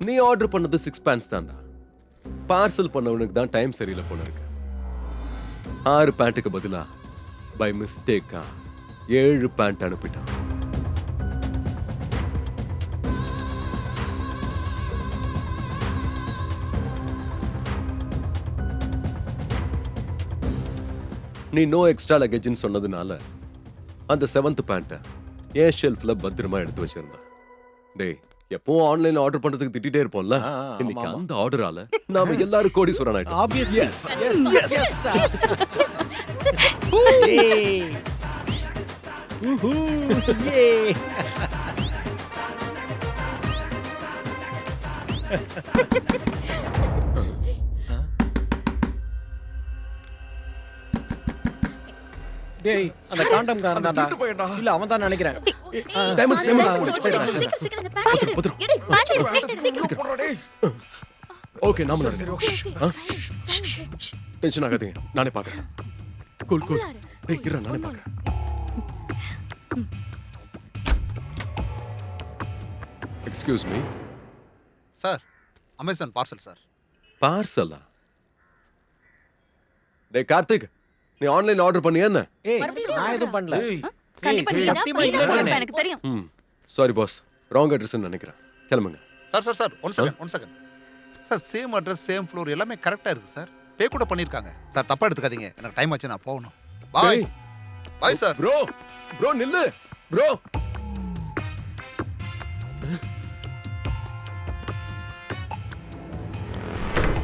நீ ஆர்டர் பண்ணது 6 பேண்ட்ஸ் தான்டா. பார்சல் பண்ணவனுக்கு தான் டைம் சரியில்லை போல இருக்கு. 6 பேண்ட்டுக்கு பதிலா பை மிஸ்டேக்கா 7 பேண்ட் அனுப்பிட்டான். நீ நோ எக்ஸ்ட்ரா லக்கேஜ்னு சொன்னதுனால அந்த 7th பேண்ட்டை என் ஷெல்ஃப்ல பத்திரமா எடுத்து வச்சிருந்தேன். டேய், எப்பவும் ஆன்லைன்ல ஆர்டர் பண்றதுக்கு திட்டிட்டே இருப்போம்ல, இன்னைக்கு அந்த ஆர்டரால நாம எல்லாரும் கோடீஸ்வரன் ஆயிட்டோம். Obviously. Yes. டேய், அந்த காண்டம் காரன் தான்டா. இல்ல அவன் தான் நினைக்கிறேன். டைமண்ட்ஸ் சீக்கிரம் இந்த பேண்ட் எடு. பேண்ட் சீக்கிரம். ஓகே, நாம டென்ஷன் ஆகாதீங்க, நானே பாக்குறேன். கூல். டேய் கிரா, நானே பாக்குறேன். Excuse me sir, Amazon parcel sir. பார்சலா? டேய் கார்த்திக், நீ ஆன்லைன் ஆர்டர் பண்ணியா என்ன? ஏய், நான் எதுவும் பண்ணல. கண்டிப்பா நீ தான் சத்தியமா பண்ணிருக்க, இல்ல. எனக்கு தெரியும். சாரி பாஸ், ராங் அட்ரஸ்னு நினைக்கிறேன். கிளம்புங்க. Sir one second sir, same address same floor எல்லாமே கரெக்டா இருக்கு சார். பே கூட பண்ணிருக்காங்க சார். தப்பா எடுத்துக்காதீங்க, எனக்கு டைம் ஆச்சு, நான் போகணும். Bye sir. ப்ரோ நில்லு ப்ரோ.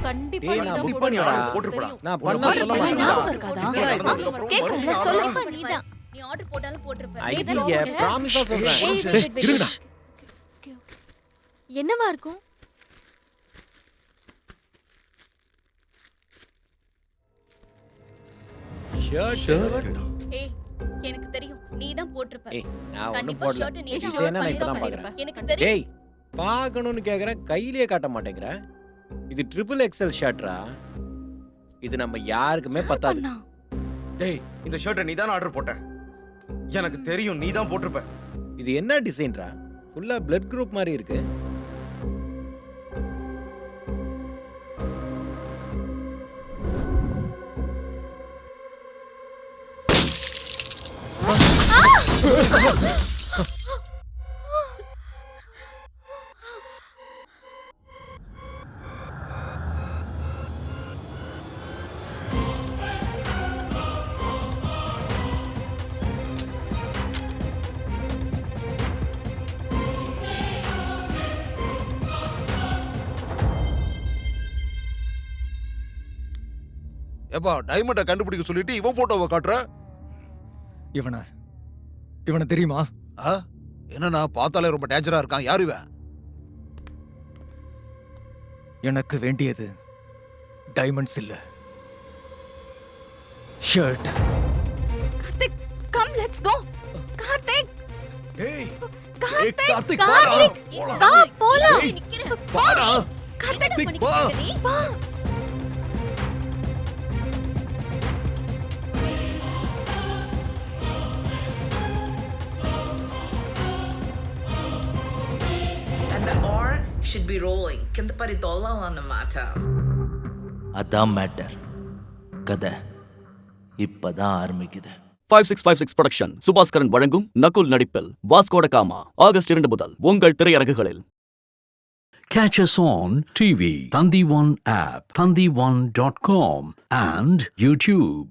கண்டிப்பா ஏய், நீ நான் தான் புக் போடுவ. பண்ணிடா. போட்டுருப்பா. நான் பண்ணா சொல்ல ஞாபகம் மாட்டேன். இருக்காதா? கேக்குறேன். கேக்குறேன்ல, சொல்லு நீதான். நீ ஆர்டர் போட்டாலும் போட்டுருப்ப. ஐயா, ப்ராமிஸா சொல்றேன். இருங்கடா. என்னவா இருக்கும்? ஷர்ட். ஏய், எனக்கு தெரியும் நீ தான் போட்டுருப்ப. ஏய், நான் ஒண்ணும் கண்டிப்பா போடல. ஷர்ட் நீ தான் டிசைனா நான் order இப்பதான் பண்ணிருப்ப. பாக்குறேன். எனக்கு தெரியும். டேய், பார்க்கணும்னு கேக்குறேன், கையிலேயே காட்ட மாட்டேங்கிற. இது ட்ரிபிள் எக்ஸ்எல் ஷர்ட்ரா. இது நம்ம யாருக்குமே பத்தாது. டேய், இந்த ஷர்ட்டை நீ தானே ஆர்டர் போட்ட. எனக்கு தெரியும் நீ தான் போட்டிருப்ப. இது என்ன டிசைன்ரா? ஃபுல்லா பிளட் குரூப் மாதிரி இருக்கு. ஏப்பா, டைமண்டை கண்டுபிடிக்க சொல்லிட்டு இவன் போட்டோவை காட்டுற. இவனை தெரியுமா? என்னன்னா பார்த்தாலே ரொம்ப டேஞ்சரா இருக்கான். யார் இவன்? எனக்கு வேண்டியது டைமண்ட்ஸ் இல்ல, shirt. Karthik, come let's go. Karthik, ஏய், கார்த்திக், வா போலாம். வாடா. கார்த்திக் வா. வா. And the R should be rolling. కింద పడి దొల్లాలన్నమాట. அதான் மேட்டர். கதை இப்பதான் ஆரம்பிக்குது. 5656 புரொடக்ஷன் சுபாஸ்கரன் வழங்கும் நகுல் நடிப்பில் வாஸ்கோட காமா ஆகஸ்ட் 2 முதல் உங்கள் திரையரங்குகளில். Catch us on TV, Thandiwan app, thandiwan.com and YouTube.